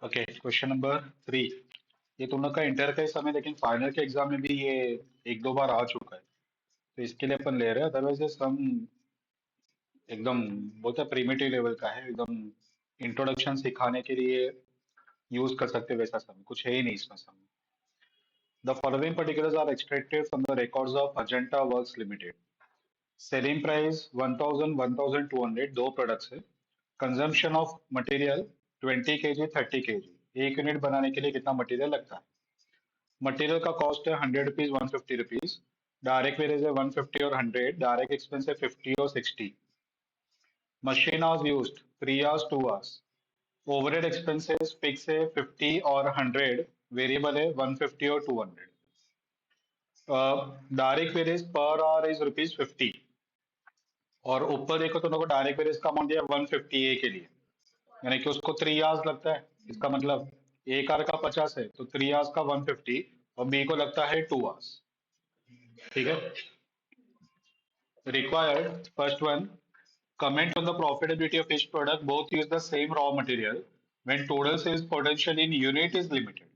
Okay, question number 3। ये तुम लोग का इंटर का ही समय, लेकिन फाइनल के एग्जाम में भी ये एक दो बार आ चुका है, तो इसके लिए अपन ले रहे हैं। अदरवाइज ये सम एकदम बहुत प्रीमिटिव लेवल का है, एकदम इंट्रोडक्शन सिखाने के लिए यूज कर सकते हैं, वैसा सम कुछ है ही नहीं इसमें sum. The following particulars are extracted from the records of Ajanta works limited. Selling price 1000 1200, दो प्रोडक्ट्स है। Consumption of material 20 kg 30 kg, एक यूनिट बनाने के लिए कितना मटेरियल लगता है। मटेरियल का कॉस्ट है 100 रुपीज 150 रुपीज। डायरेक्ट वेरेज है 150 और 100। डायरेक्ट एक्सपेंस है 50 और 60। Machine hours use 3 hours 2 hours। Overhead expenses fix है 50 और 100। वेरिएबल है 150 और 200। Direct वेरेज per hour is rupees 50। और ऊपर देखो तो लोगों को डायरेक्ट वेरेज का अमाउंट दिया 150 ए के लिए, यानी कि उसको 3 hours लगता है। इसका मतलब एक आर का 50 है तो 3 hours का 150, और बी को लगता है 2 hours। ठीक है। Required, first one, comment on the profitability of each product. Both use the same raw material when total sales potential in unit is limited.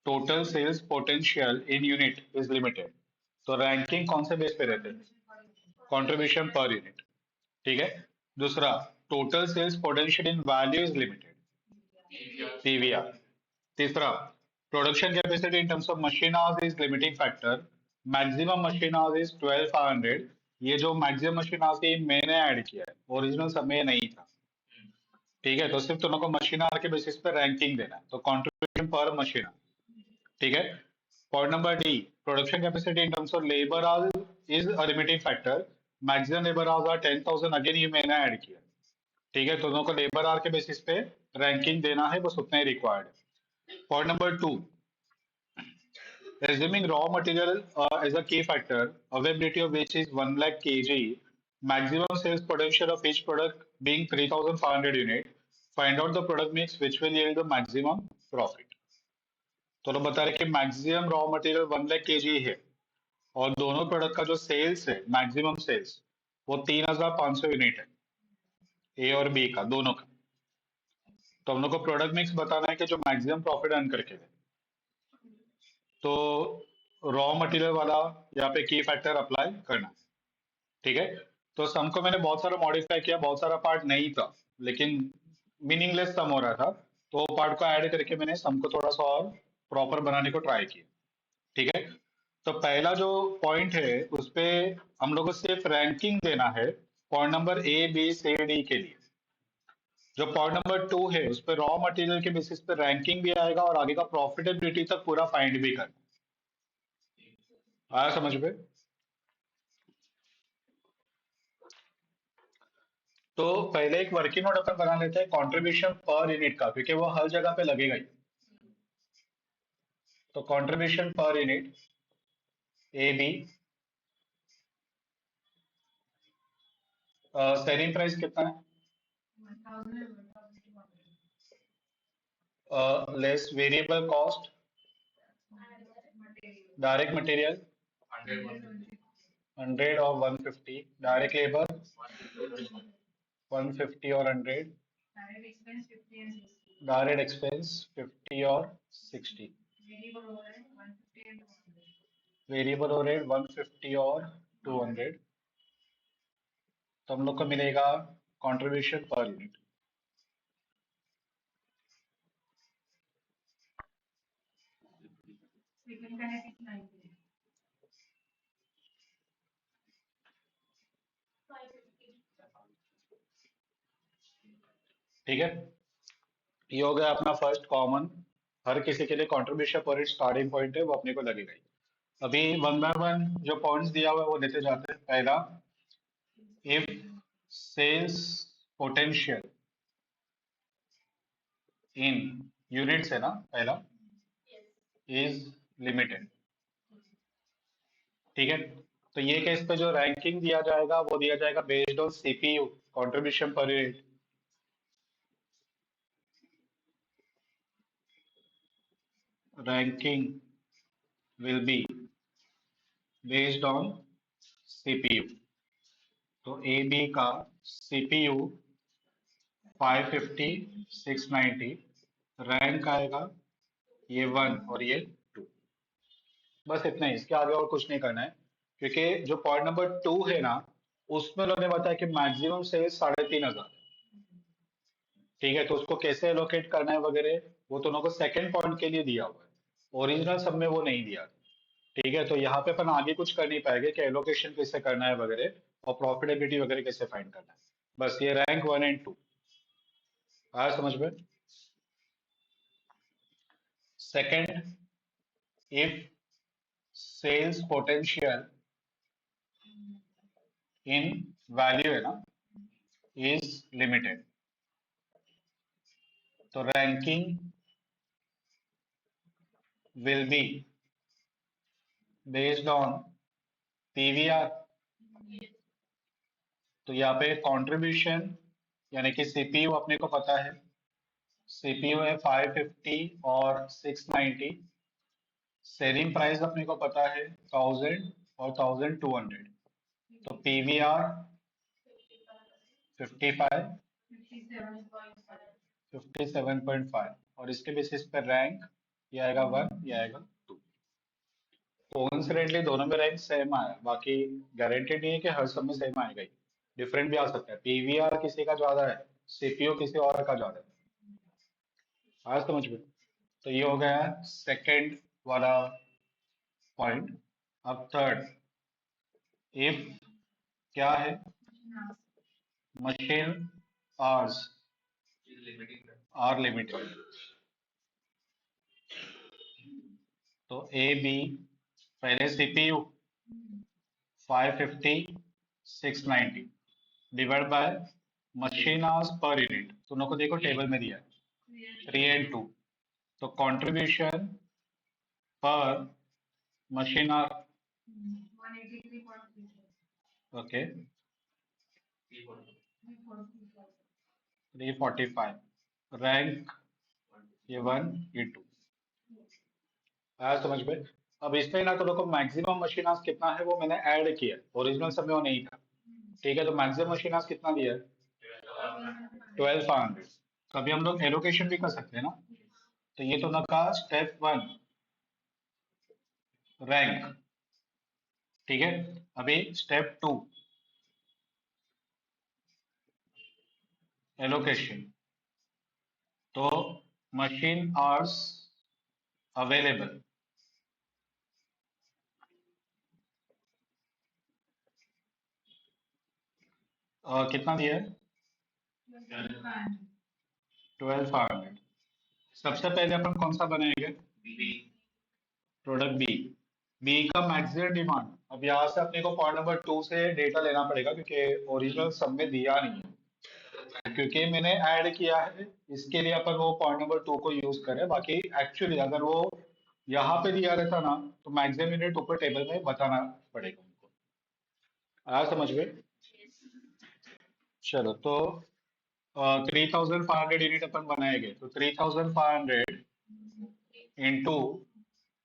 Total sales potential in unit is limited. तो ranking कौन से base पे रहते हैं? Contribution पर unit. ठीक है। दूसरा, total sales potential in value is limited, PVR. तीसरा, production capacity in terms of machine hours is limiting factor. Maximum machine hours is 12,500। ये जो मैक्सिमम मशीन आवर्स है ये मैंने ऐड किया है, ओरिजिनल समय नहीं था। ठीक है, तो सिर्फ तुम लोग को मशीन आवर के बेसिस पे रैंकिंग देना है, तो कंट्रीब्यूशन पर मशीन आवर। ठीक है। Point number D, production capacity in terms of labour hours is a limiting factor. Maximum labour hours are 10,000, again ये मैंने ऐड किया। ठीक है, तो दोनों को लेबर आवर के बेसिस पे रैंकिंग देना है, बस उतना ही रिक्वायर्ड है। Point number two, assuming raw material as a key factor, availability of which is 1 lakh kg, maximum sales potential of each product being 3,500 unit, find out the product mix which will yield the maximum profit। तो लोग बता रहे कि maximum raw material 1 lakh kg है, और दोनों product का जो सेल्स है, मैक्सिमम सेल्स, वो 3,500 यूनिट है, ए और बी का दोनों का। तो हम लोग को प्रोडक्ट मिक्स बताना है कि जो मैक्सिमम प्रॉफिट अर्न करके दे। तो रॉ मटेरियल वाला यहाँ पे की फैक्टर अप्लाई करना है। ठीक है। तो सम को मैंने बहुत सारा मॉडिफाई किया, बहुत सारा पार्ट नहीं था, लेकिन मीनिंगलेस सम हो रहा था, तो वो पार्ट को ऐड करके मैंने सम को थोड़ा सा और प्रॉपर बनाने को ट्राई किया। ठीक है। तो पहला जो पॉइंट है उस पे हम लोग को सिर्फ रैंकिंग देना है, point number A B C D के लिए। जो पॉइंट नंबर 2 है उस पे रॉ मटेरियल के बेसिस पे रैंकिंग भी आएगा, और आगे का प्रॉफिटेबिलिटी तक पूरा फाइंड भी करना। आया समझ में? तो पहले एक वर्किंग नोट अपन बना लेते हैं कंट्रीब्यूशन पर यूनिट का, क्योंकि वो हर जगह पे लगेगा ही। तो कंट्रीब्यूशन पर unit A B, selling price कितना है, less variable cost, direct material 100 और 150, डायरेक्ट लेबर 150 और 100, डायरेक्ट एक्सपेंस 50 और 60, वेरिएबल ओवरहेड 150 और 200। तो हम लोग को मिलेगा कंट्रीब्यूशन पर यूनिट। ठीक है, ये हो गया अपना फर्स्ट कॉमन। हर किसी के लिए कंट्रीब्यूशन पर स्टार्टिंग पॉइंट है, वो अपने को लगेगा ही। अभी वन बाय वन जो पॉइंट्स दिया हुआ है वो लेते जाते हैं। पहला, if sales potential in units है ना पहला, इज लिमिटेड। ठीक है। तो ये केस पे जो रैंकिंग दिया जाएगा वो दिया जाएगा बेस्ड ऑन सीपीयू, कंट्रीब्यूशन पर unit. Ranking will be based on CPU. तो ए बी का सीपीयू 550, 690, रैंक आएगा ये 1 और ये 2। बस इतना ही, इसके आगे और कुछ नहीं करना है, क्योंकि जो पॉइंट नंबर 2 है ना, उसमें उन्होंने बताया कि मैक्सिमम सेल्स 3500। ठीक है, तो उसको कैसे एलोकेट करना है वगैरह, वो तो उनको सेकंड पॉइंट के लिए दिया हुआ है, ओरिजिनल सब में वो नहीं दिया। ठीक है, तो यहाँ पे अपन आगे कुछ कर नहीं पाएंगे कि एलोकेशन कैसे करना है वगैरह, और प्रॉफिटेबिलिटी वगैरह कैसे फाइंड करना है। बस ये रैंक 1 एंड 2 आया समझ में। Second, if sales potential in value है ना इज लिमिटेड, तो ranking will be based on PVR. तो यहाँ पे कंट्रीब्यूशन यानी कि सीपीयू अपने को पता है, सीपीयू है 550 और 690, सेलिंग प्राइस अपने को पता है 1000 और 1200, तो पीवीआर 55, 57.5, और इसके बेसिस पे रैंक ये आएगा 1, ये आएगा 2। कोइंसिडेंटली दोनों में रैंक सेम आया, बाकी गारंटेड नहीं है कि हर सब में सेम आएगा ही, डिफरेंट भी आ सकता है, पीवीआर किसी का ज्यादा है, सीपीयू किसी और का ज्यादा है। आज समझ में। तो ये हो गया सेकंड वाला पॉइंट। अब थर्ड, इफ क्या है, मशीन आवर्स आर लिमिटेड, तो ए बी, पहले CPU 550, 690 divide by machine hours per unit, दोनों को देखो टेबल में दिया है 3 and 2, तो कंट्रीब्यूशन पर मशीन आवर, ओके 345, रैंक ये 1, ये 2 आया समझ में। अब इसमें ना तो देखो मैक्सिमम मशीन आवर्स कितना है वो मैंने ऐड किया, ओरिजिनल समय वो नहीं था। ठीक है, तो मैक्सिमम मशीन आवर्स कितना दिया है, 12,500। तो अभी हम लोग एलोकेशन भी कर सकते हैं ना, तो ये तो ना का स्टेप 1 रैंक। ठीक है, अभी स्टेप 2 एलोकेशन, तो मशीन आवर्स अवेलेबल, कितना दिया है 12,500। सबसे पहले अपन कौन सा बनाएंगे, प्रोडक्ट बी। बी का मैक्सिमम डिमांड, अब यहाँ से अपने को पॉइंट नंबर 2 से डेटा लेना पड़ेगा, क्योंकि ओरिजिनल सब में दिया नहीं है, क्योंकि मैंने ऐड किया है इसके लिए अपन वो पॉइंट नंबर 2 को यूज करें। बाकी एक्चुअली अगर वो यहाँ पे दिया रहता ना, तो मैक्सिमम यूनिट ऊपर टेबल में बताना पड़ेगा उनको। आया समझ में। चलो, तो 3,500 यूनिट अपन बनाएंगे, तो 3,500 इंटू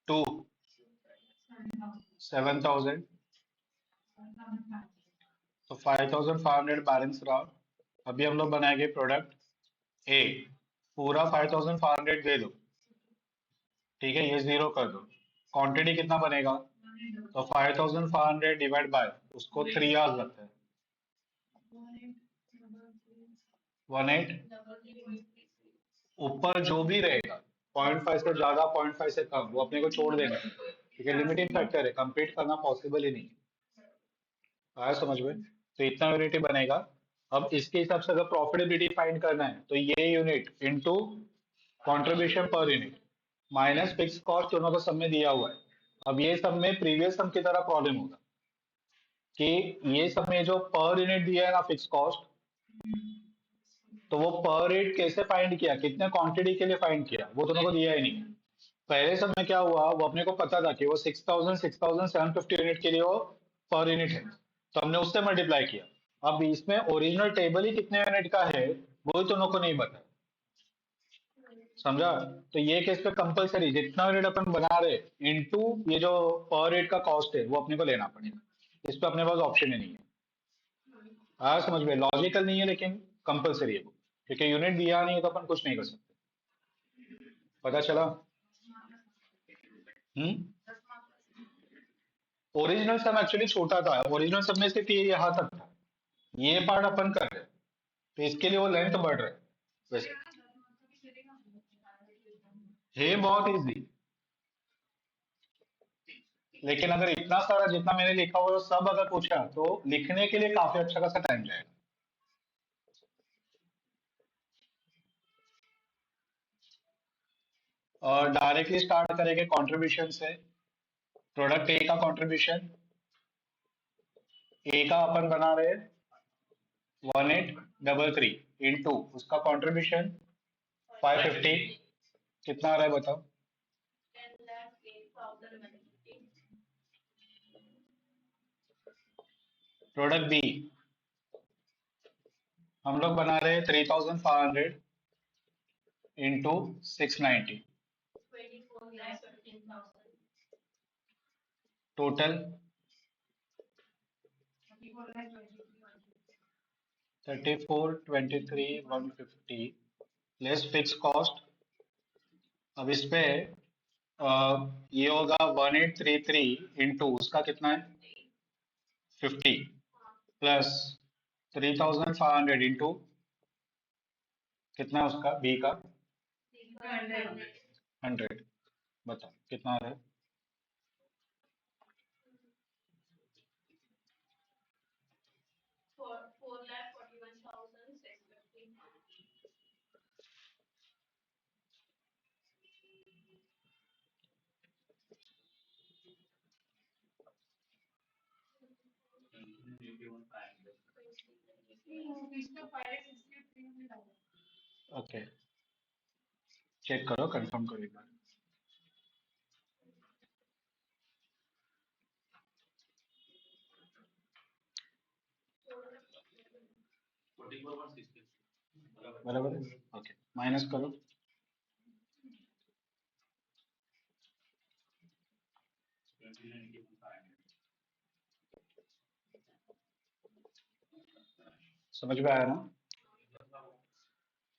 2, 7,000, तो 5,500 बैलेंस रहा। अभी हम लोग बनाएंगे प्रोडक्ट ए, पूरा 5,500 दे दो। ठीक है, ये जीरो कर दो, क्वांटिटी कितना बनेगा, तो 5,500 डिवाइड बाय, उसको 3 आवर्स लगता है, 18। ऊपर जो भी रहेगा 0.5 से ज्यादा 0.5 से कम वो अपने को छोड़ देना है, ठीक है, लिमिटिंग फैक्टर है, कंप्लीट करना पॉसिबल ही नहीं है। आया समझ में। तो इतना यूनिट ही बनेगा। अब इसके हिसाब से अगर प्रॉफिटेबिलिटी फाइंड करना है, तो ये यूनिट इनटू कंट्रीब्यूशन पर यूनिट माइनस फिक्स कॉस्ट, दोनों को सब में दिया हुआ है। अब ये सब में प्रीवियस सम की तरह प्रॉब्लम होगा कि ये सब में जो पर यूनिट दिया है ना फिक्स कॉस्ट, तो वो पर रेट कैसे फाइंड किया, कितने क्वांटिटी के लिए फाइंड किया, वो दोनों को दिया ही नहीं। पहले समय क्या हुआ, वो अपने को पता था कि वो 6,000 6,750 यूनिट के लिए वो पर यूनिट है, तो हमने उससे मल्टीप्लाई किया। अब इसमें ओरिजिनल टेबल ही कितने यूनिट का है वो ही दोनों को नहीं पता, समझा। तो ये केस पे कंपलसरी जितना यूनिट अपन बना रहे इनटू ये जो पर रेट का कॉस्ट है वो अपने को लेना पड़ेगा, इस पे अपने पास ऑप्शन ही नहीं है। हाँ समझ में, लॉजिकल नहीं है लेकिन कंपलसरी है वो। क्योंकि यूनिट दिया नहीं है तो अपन कुछ नहीं कर सकते। पता चला? हम्म। ओरिजिनल सम एक्चुअली छोटा था, ओरिजिनल सम में सिर्फ ये यहाँ तक था, ये पार्ट अपन कर रहे हैं, तो इसके लिए वो लेंथ बढ़ रहा है वैसे। है बहुत इजी, लेकिन अगर इतना सारा जितना मैंने लिखा हुआ है वो सब अगर पूछा तो लिखने के लिए काफी अच्छा खासा टाइम जाएगा। और डायरेक्टली स्टार्ट करेंगे कंट्रीब्यूशन से। प्रोडक्ट ए का कंट्रीब्यूशन, ए का अपन बना रहे हैं 1833 इंटू उसका कंट्रीब्यूशन 550, कितना आ रहा है बताओ? प्रोडक्ट बी हम लोग बना रहे हैं 3500 into 690, total 3423 150 less fix cost. अब इस पे अ, ये होगा 1833 इंटू उसका कितना है 50 प्लस 3500 इंटू कितना है उसका बी का 100। बताओ कितना आ रहा है? ओके, चेक करो, कंफर्म करो एक बार। बराबर है, ओके माइनस करो। समझ में आया ना?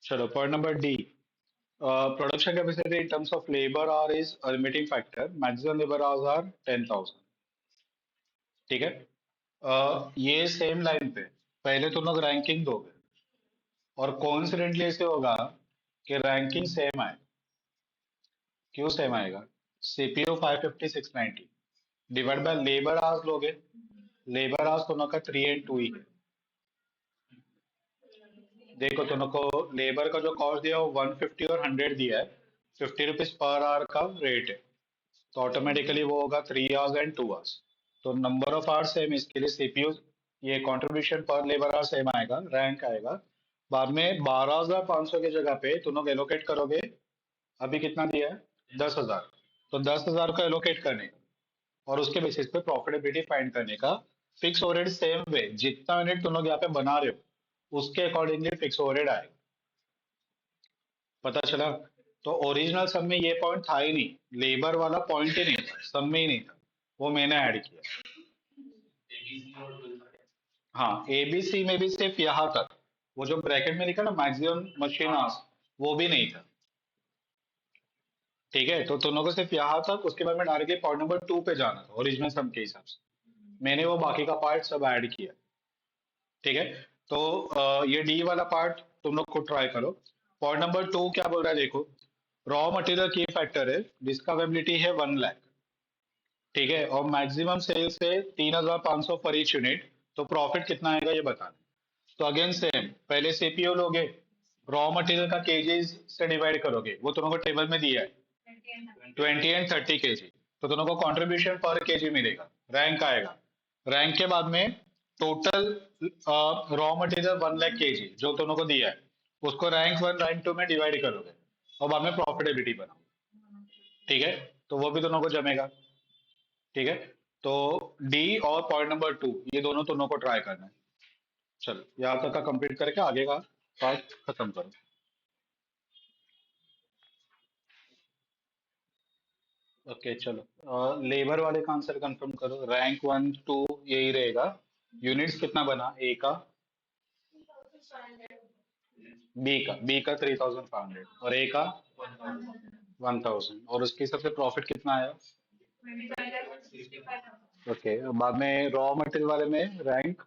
चलो point number D, production capacity in terms of labour hour is a limiting factor, maximum labour hours are 10,000। ठीक है। ये सेम लाइन पे पहले तुम लोग रैंकिंग दोगे और कोइंसिडेंटली ऐसे होगा कि रैंकिंग सेम आए। क्यों सेम आएगा? CPU 550 690 divide by labour hours लोगे, लेबर आवर्स दोनों का 3 एंड 2 ही है। देखो दोनों को लेबर का जो कॉस्ट दिया है वो 150 और 100 दिया है, 50 रुपीज पर आवर का रेट है, तो ऑटोमेटिकली वो होगा 3 आवर्स एंड 2 आवर्स। तो नंबर ऑफ आवर्स सेम, इसके लिए सीपीयू ये कंट्रीब्यूशन पर लेबर आवर सेम आएगा, रैंक आएगा। बाद में 12,500 की जगह पे तुम लोग एलोकेट करोगे, अभी कितना दिया है 10,000, तो 10,000 को एलोकेट करने का और उसके बेसिस पे प्रॉफिटेबिलिटी फाइंड करने का। फिक्स ओवरहेड सेम वे, जितना यूनिट तुम लोग यहाँ पे बना रहे हो उसके अकॉर्डिंगली फिक्स ओवरहेड आएगा। पता चला? तो ओरिजिनल सब में ये पॉइंट था ही नहीं, लेबर वाला पॉइंट ही नहीं था, सब में ही नहीं था, वो मैंने ऐड किया। हाँ, एबीसी में भी सिर्फ यहाँ तक, वो जो ब्रैकेट में लिखा ना मैक्सिमम मशीन आवर्स, वो भी नहीं था। ठीक है, तो दोनों को सिर्फ यहाँ तक, उसके बाद में डायरेक्टली पॉइंट नंबर 2 पे जाना था ओरिजिनल सम के हिसाब से, मैंने वो बाकी का पार्ट सब ऐड किया। ठीक है, तो ये डी वाला पार्ट तुम लोग को ट्राई करो। पॉइंट नंबर 2 क्या बोल रहा है देखो, रॉ मटेरियल की फैक्टर है जिसका अवेलेबिलिटी है 1 लाख। ठीक है, और मैक्सिमम सेल्स है 3,500 पर ईच यूनिट, तो प्रॉफिट कितना आएगा ये बताना। तो अगेन सेम, पहले सीपीओ लोगे, रॉ मटेरियल का केजीज से डिवाइड करोगे, वो दोनों को टेबल में दिया है 20 एंड 30 केजी, तो दोनों को कंट्रीब्यूशन पर केजी मिलेगा, रैंक आएगा। रैंक के बाद में total raw material 1 lakh KG जो दोनों को दिया है, उसको रैंक 1 रैंक 2 में डिवाइड करोगे और बाद में प्रॉफिटेबिलिटी बनाओ। ठीक है, तो वो भी दोनों को जमेगा। ठीक है, तो डी और पॉइंट नंबर 2 ये दोनों दोनों को ट्राई करना है। चलो यहाँ तक का कंप्लीट करके आगे का पार्ट खत्म करो। ओके चलो, लेबर वाले का आंसर कंफर्म करो, रैंक 1 2 यही रहेगा। यूनिट्स कितना बना ए का? बी का 3,500 और ए का 1,000 और उसके हिसाब से प्रॉफिट कितना आया? ओके, बाद में रॉ मटेरियल वाले में रैंक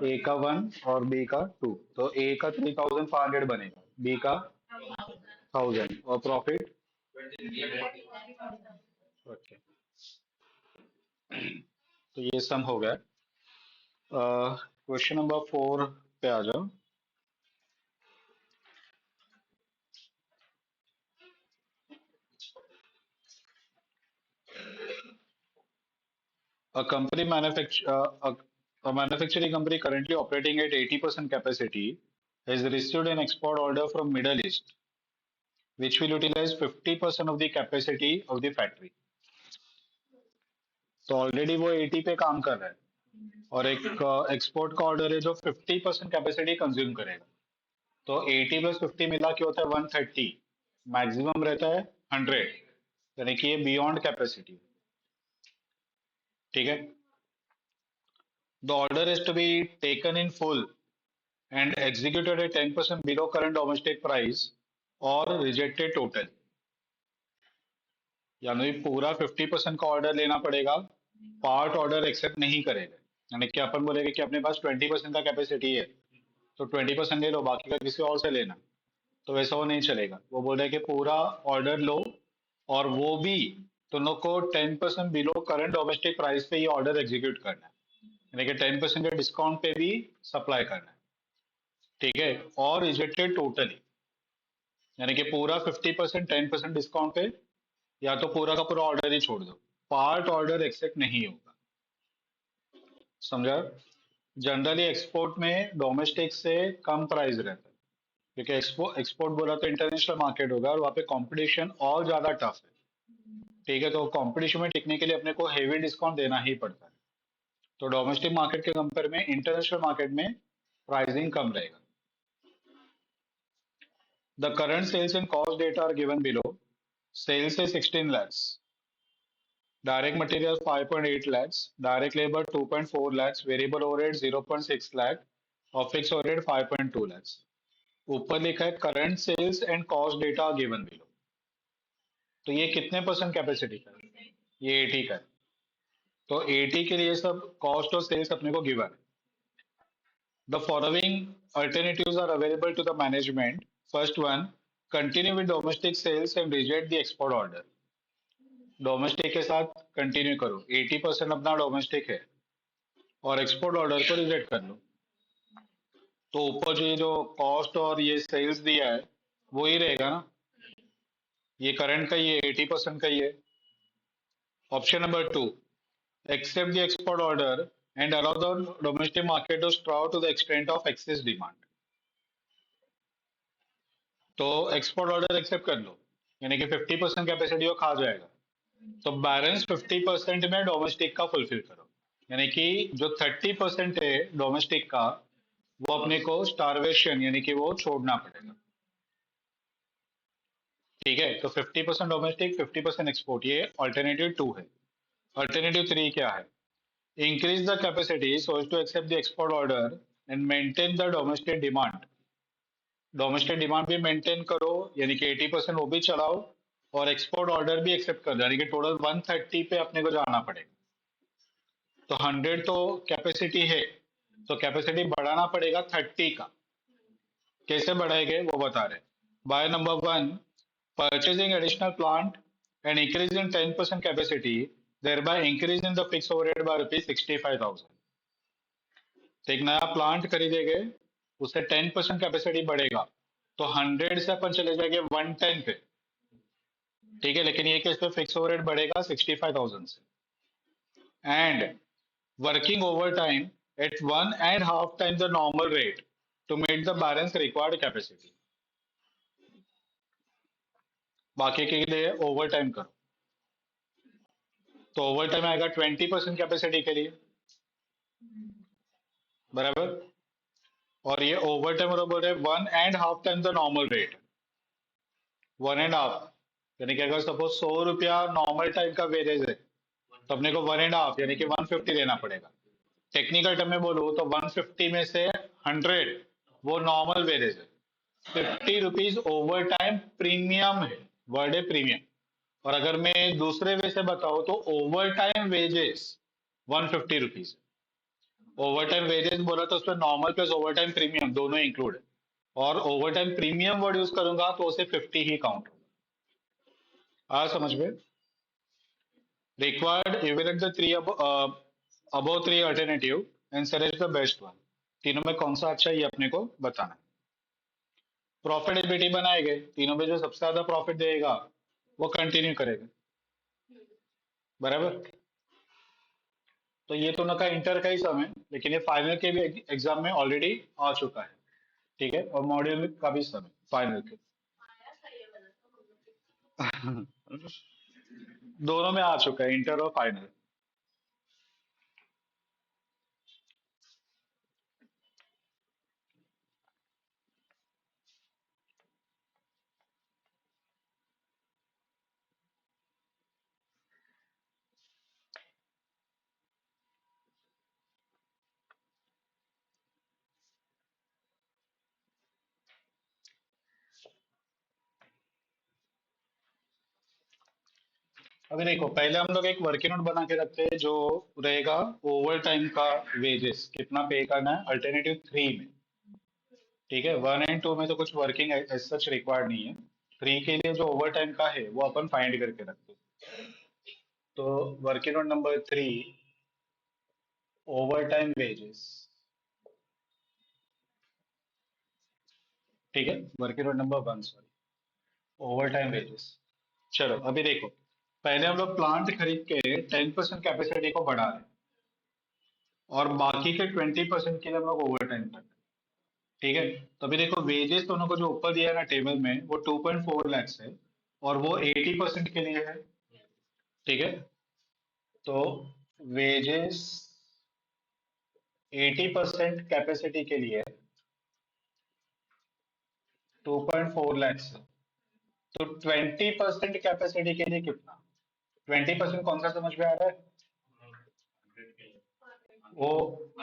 ए का 1 और बी का 2, तो ए का 3,500 बनेगा, बी का 1,000 और प्रॉफिट। ओके, तो ये सम हो गया। क्वेश्चन नंबर 4 पे आ जाओ। A company a manufacturing company currently operating at 80% capacity has received an export order from Middle East, which will utilize 50% of the capacity of the factory. तो already वो 80 पे काम कर रहा है और एक एक्सपोर्ट का ऑर्डर है जो 50% कैपेसिटी कंज्यूम करेगा। तो 80 प्लस 50 मिला के होता है 130, मैक्सिमम रहता है 100, यानी कि ये बियॉन्ड कैपेसिटी। ठीक है, the order is to be taken in full and executed at 10% below current domestic price or rejected total। यानी पूरा 50% का ऑर्डर लेना पड़ेगा, पार्ट ऑर्डर एक्सेप्ट नहीं करेगा। यानी कि अपन बोलेंगे कि अपने पास 20% का कैपेसिटी है तो 20% ले लो, बाकी का किसी और से लेना, तो वैसा वो नहीं चलेगा। वो बोल रहे हैं कि पूरा ऑर्डर लो और वो भी तुम लोग को 10% बिलो करंट डोमेस्टिक प्राइस पे ये ऑर्डर एग्जीक्यूट करना है, यानी कि 10% के डिस्काउंट पे भी सप्लाई करना है। ठीक है, और रिजेक्टेड टोटली, यानी कि पूरा 50% 10% डिस्काउंट पे, या तो पूरा का पूरा ऑर्डर ही छोड़ दो, पार्ट ऑर्डर एक्सेप्ट नहीं होगा। समझा? जनरली एक्सपोर्ट में डोमेस्टिक से कम प्राइस रहता है, क्योंकि एक्सपोर्ट बोला तो इंटरनेशनल मार्केट होगा और वहाँ पे कंपटीशन और ज्यादा टफ है। ठीक है, तो कंपटीशन में टिकने के लिए अपने को हेवी डिस्काउंट देना ही पड़ता है। तो डोमेस्टिक मार्केट के कंपेयर में इंटरनेशनल मार्केट में प्राइसिंग कम रहेगा। The current sales and cost data are given below. Sales है 16 lakhs, direct material 5.8 lakhs, direct labor 2.4 lakhs, variable overhead 0.6 lakh और fixed overhead 5.2 lakhs। ऊपर लिखा है current sales and cost data given below. तो ये कितने परसेंट कैपेसिटी का है? ये 80 का है। तो 80 के लिए सब कॉस्ट और सेल्स अपने को गिवन है। The following alternatives are available to the management. First one, continue with domestic sales and reject the export order। Domestic के साथ कंटिन्यू करो, 80% अपना डोमेस्टिक है और एक्सपोर्ट ऑर्डर को रिजेक्ट कर लो। तो ऊपर जो ये जो कॉस्ट और ये सेल्स दिया है वो ही रहेगा ना, ये करंट का ही है, 80% का ही है। Option number 2, accept the export order and allow the domestic market to स्ट्राउ to the extent of excess demand. तो एक्सपोर्ट ऑर्डर एक्सेप्ट कर लो, यानी कि 50% कैपेसिटी वो खा जाएगा, तो बैलेंस 50% में डोमेस्टिक का फुलफिल करो, यानी कि जो 30% है डोमेस्टिक का वो अपने को स्टारवेशन यानी कि वो छोड़ना पड़ेगा। ठीक है, तो 50% डोमेस्टिक 50% एक्सपोर्ट, ये अल्टरनेटिव 2 है। अल्टरनेटिव 3 क्या है? Increase the capacity so as to accept the export order and maintain the domestic demand. Domestic demand भी मेंटेन करो, यानी कि 80% वो भी चलाओ और एक्सपोर्ट ऑर्डर भी एक्सेप्ट कर दो, यानी कि टोटल 130 पे अपने को जाना पड़ेगा। तो 100 तो कैपेसिटी है, तो कैपेसिटी बढ़ाना पड़ेगा 30 का। कैसे बढ़ाएंगे वो बता रहे। By number 1, purchasing additional plant and increasing 10% capacity, thereby increasing the fixed overhead by rupees 65,000। तो एक नया प्लांट खरीदेंगे, उससे 10% कैपेसिटी बढ़ेगा, तो 100 से अपन चले जाएंगे 110 पे। ठीक है, लेकिन ये केस पे फिक्स ओवरहेड बढ़ेगा 65,000 से। And working overtime at 1.5 times the normal rate to meet the balance required capacity। बाकी के लिए ओवर टाइम करो, तो ओवर टाइम आएगा 20% कैपेसिटी के लिए, बराबर। और ये ओवर टाइम बोल रहे 1.5 times द नॉर्मल रेट, 1.5, यानी कि अगर सपोज 100 रुपया नॉर्मल टाइम का वेरेज है तो अपने को 1.5 यानी कि 150 देना पड़ेगा। टेक्निकल टर्म में बोलो तो 150 में से 100 वो नॉर्मल वेजेस है। 50 रुपीज ओवर टाइम प्रीमियम है, वर्ड है प्रीमियम। और अगर मैं दूसरे वे से बताऊं तो over time wages 150 rupees. Over time wages बोला तो उसमें normal plus over time premium दोनों इंक्लूड है, और over time premium word use करूंगा तो उसे 50 ही काउंट होगा। आ समझ में? Required evaluate the three above three alternative and select the best one. तीनों में कौन सा अच्छा है ये अपने को बताना है। प्रॉफिटेबिलिटी बनाएंगे, तीनों में जो सबसे ज्यादा प्रॉफिट देगा वो कंटिन्यू करेगा, बराबर। तो ये तो उनका इंटर का ही सम है, लेकिन ये फाइनल के भी एग्जाम में ऑलरेडी आ चुका है, ठीक है, और मॉड्यूल का भी सम है फाइनल के। दोनों में आ चुका है, इंटर और फाइनल। अभी देखो, पहले हम लोग एक वर्किंग नोट बना के रखते हैं जो रहेगा ओवर टाइम का वेजेस कितना पे करना है अल्टरनेटिव 3 में। ठीक है, 1 एंड 2 में तो कुछ वर्किंग एज सच रिक्वायर्ड नहीं है। 3 के लिए जो ओवर टाइम का है वो अपन फाइंड करके रखते हैं। तो working note number 3, over time wages. ठीक है, working note number 1, sorry, over time wages. चलो अभी देखो, पहले हम लोग प्लांट खरीद के 10% कैपेसिटी को बढ़ा रहे हैं, और बाकी के 20% के लिए हम लोग ओवर टाइम कर रहे हैं। ठीक है, तो अभी देखो वेजेस दोनों को जो ऊपर दिया है ना टेबल में, वो 2.4 लैक्स है, और वो 80% के लिए है। ठीक है, तो वेजेस 80% कैपेसिटी के लिए 2.4 लैक्स है। तो 20% कैपेसिटी के लिए कितना? 20% कौन सा समझ में आ रहा है? वो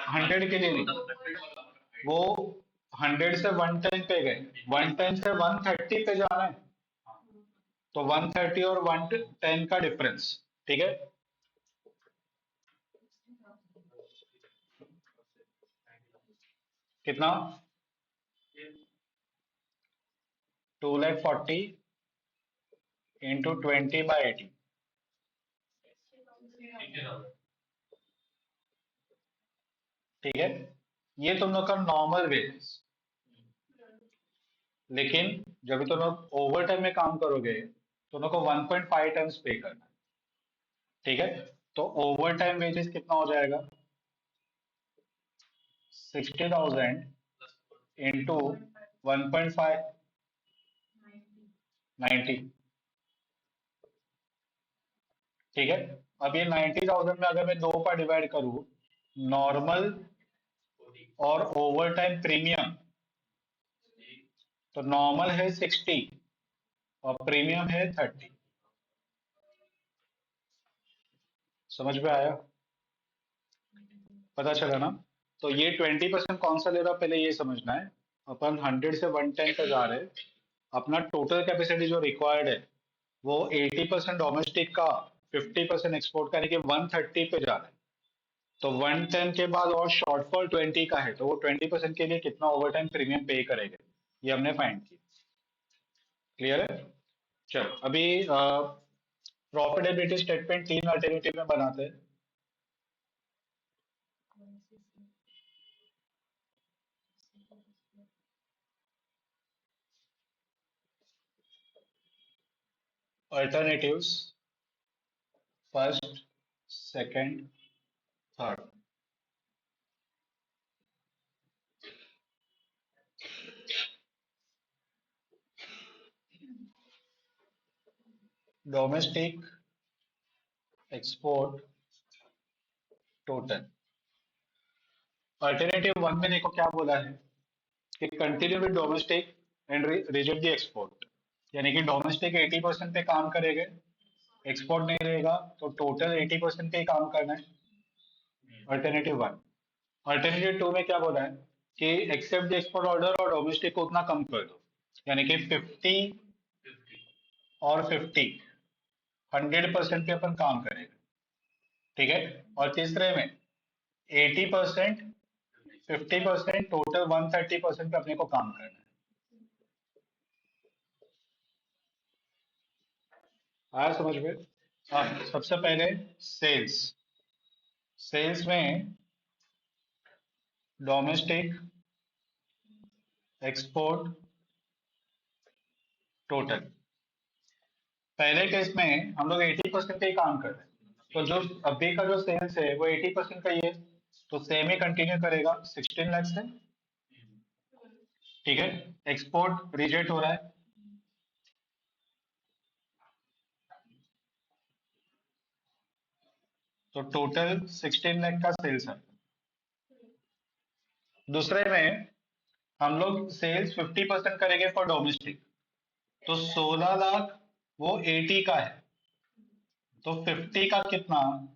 100 के लिए नहीं, वो 100 से 110 पे गए, 110 से 130 पे जाना है। तो 130 और 110 का डिफरेंस, ठीक है, कितना? 240 इंटू 20/80। ठीक है, ये तुम लोग का नॉर्मल वेज। लेकिन जब तुम लोग ओवर टाइम में काम करोगे तो तुम लोग को 1.5 टाइम्स पे करना है। ठीक है, तो ओवर टाइम वेजेस कितना हो जाएगा? 60,000 इंटू 1.5, 90। ठीक है, अब ये 90,000 में अगर मैं दो पर डिवाइड करूं, नॉर्मल और ओवर टाइम प्रीमियम, तो नॉर्मल है 60 और प्रीमियम है 30। समझ में आया? पता चला ना? तो ये 20% कौन सा ले रहा पहले ये समझना है। अपन 100 से 110 पे जा रहे हैं। अपना टोटल कैपेसिटी जो रिक्वायर्ड है वो 80% डोमेस्टिक का, 50% एक्सपोर्ट का, यानी कि 130 पे जा रहा है। तो 110 के बाद और शॉर्टफॉल 20 का है, तो वो 20% के लिए कितना ओवर टाइम प्रीमियम पे करेगा, ये हमने फाइंड किया। क्लियर है? चलो अभी प्रॉफिटेबिलिटी स्टेटमेंट 3 अल्टरनेटिव में बनाते हैं। Alternatives first, second, third. Domestic, export, total. Alternative 1 में देखो क्या बोला है कि continue with domestic and reject the export, यानी कि डोमेस्टिक 80% पे काम करेंगे, एक्सपोर्ट नहीं रहेगा, तो टोटल 80% पे ही काम करना है। अल्टरनेटिव 1। अल्टरनेटिव 2 में क्या बोला है कि एक्सेप्ट द एक्सपोर्ट ऑर्डर और डोमेस्टिक को उतना कम कर दो, यानी कि 50 और 50, 100% पे अपन काम करेंगे, ठीक है। और तीसरे में 80%, 50%, टोटल 130% पे अपने को काम करना है। आया समझ में? अब सबसे पहले सेल्स, सेल्स में डोमेस्टिक, एक्सपोर्ट, टोटल। पहले केस में हम लोग 80% पे ही काम कर रहे हैं, तो जो अभी का जो सेल्स है वो 80% का ही है, तो सेम ही कंटिन्यू करेगा 16 लाख से, ठीक है। एक्सपोर्ट रिजेक्ट हो रहा है, तो टोटल 16 लाख का सेल्स है। दूसरे में हम लोग सेल्स 50% करेंगे फॉर डोमेस्टिक, तो 16 लाख वो 80 का है, तो 50 का कितना,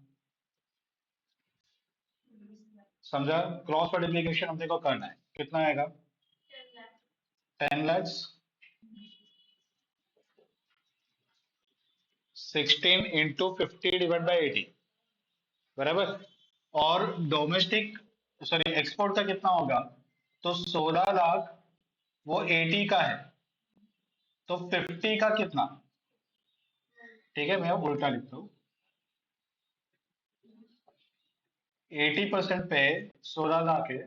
समझा? क्रॉस मल्टीप्लीकेशन अपने को करना है, कितना आएगा? 10 lakhs, 16 इंटू 50 डिवाइड बाई 80, बराबर। और डोमेस्टिक, सॉरी एक्सपोर्ट का कितना होगा, तो 16 लाख वो 80 का है, तो 50 का कितना, ठीक है मैं उल्टा लिखता हूँ। 80% पे 16 लाख है,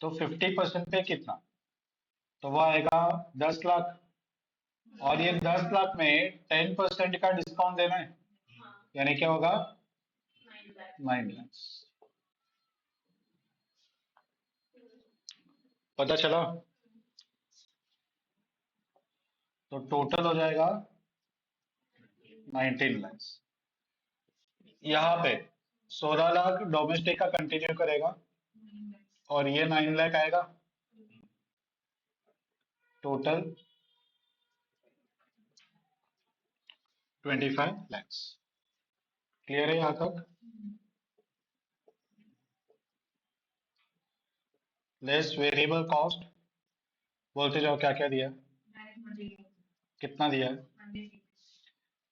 तो 50% पे कितना, तो वो आएगा 10 लाख। और ये 10 लाख में 10% का डिस्काउंट देना है, यानी क्या होगा? 9 लाख। पता चला? तो टोटल हो जाएगा 19 लाख। यहाँ पे 16 लाख डोमेस्टिक का कंटिन्यू करेगा, और ये 9 लाख आएगा, टोटल 25 लाख। क्लियर है यहाँ तक? लेस वेरिएबल कॉस्ट, बोलते जाओ क्या क्या दिया, कितना दिया है।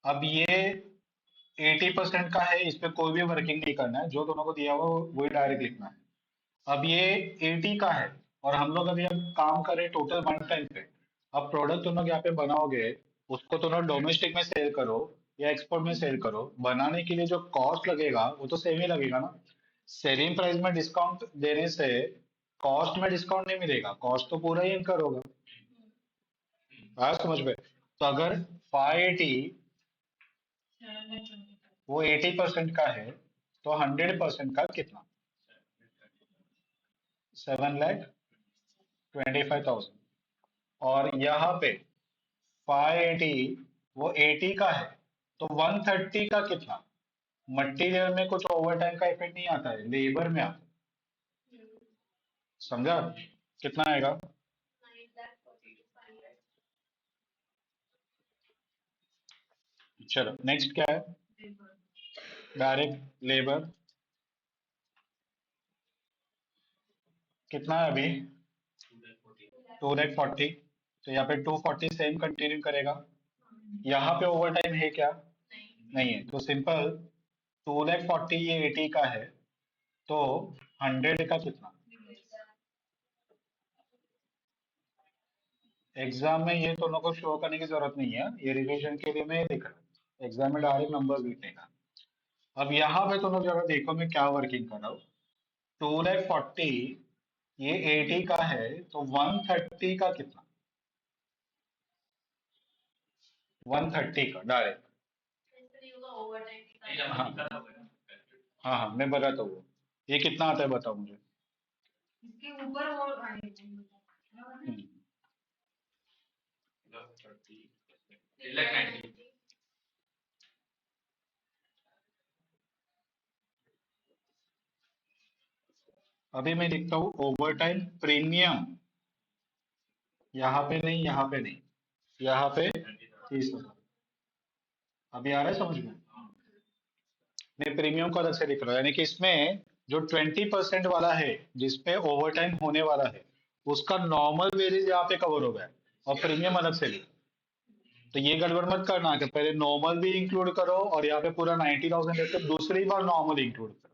अब ये 80% का है, इस पे कोई भी वर्किंग नहीं करना है, जो दोनों को दिया हुआ वही डायरेक्ट लिखना है। अब ये 80 का है, और हम लोग अभी अब काम करें टोटल 110 पे। अब प्रोडक्ट तुम लोग यहाँ पे बनाओगे, उसको तुम लोग डोमेस्टिक में सेल करो या एक्सपोर्ट में सेल करो, बनाने के लिए जो कॉस्ट लगेगा वो तो सेम ही लगेगा ना। सेलिंग प्राइस में डिस्काउंट देने से कॉस्ट में डिस्काउंट नहीं मिलेगा, कॉस्ट तो पूरा ही इनकर होगा। आया समझ में? तो अगर 580 वो 80% का है, तो 100% का कितना, 7,25,000। और यहाँ पे 580 वो 80 का है, तो 130 का कितना, मटेरियल में कुछ ओवर टाइम का इफेक्ट नहीं आता है, लेबर में आता है, समझा? कितना आएगा? चलो नेक्स्ट क्या है, डायरेक्ट लेबर। कितना है अभी? 240। तो यहाँ पे 240 सेम कंटिन्यू करेगा। यहाँ पे ओवर टाइम है क्या? नहीं है, तो सिंपल 240 ये 80 का है, तो 100 का कितना। एग्जाम में ये दोनों को शो करने की जरूरत नहीं है, ये रिवीजन के लिए मैं लिख रहा हूँ, एग्जाम में डायरेक्ट नंबर लिखने का। अब यहाँ पे तुम लोग जरा देखो मैं क्या वर्किंग कर रहा हूँ। 240 ये 80 का है, तो 130 का कितना, 130 का डायरेक्ट। हाँ हाँ हाँ मैं बताता हूँ, ये कितना आता है बताओ मुझे। इसके ऊपर और अभी मैं लिखता हूँ ओवर टाइम प्रीमियम, यहाँ पे नहीं, यहाँ पे नहीं, यहाँ पे 30,000। अभी आ रहा है समझ में? मैं प्रीमियम को अलग से लिख रहा हूँ, यानी कि इसमें जो 20% वाला है जिसपे ओवर टाइम होने वाला है, उसका नॉर्मल वेजेस यहाँ पे कवर हो गया है, और प्रीमियम अलग से लिखा। तो ये गड़बड़ मत करना कि पहले नॉर्मल भी इंक्लूड करो और यहाँ पे पूरा 90,000 लेके दूसरी बार नॉर्मल इंक्लूड करो,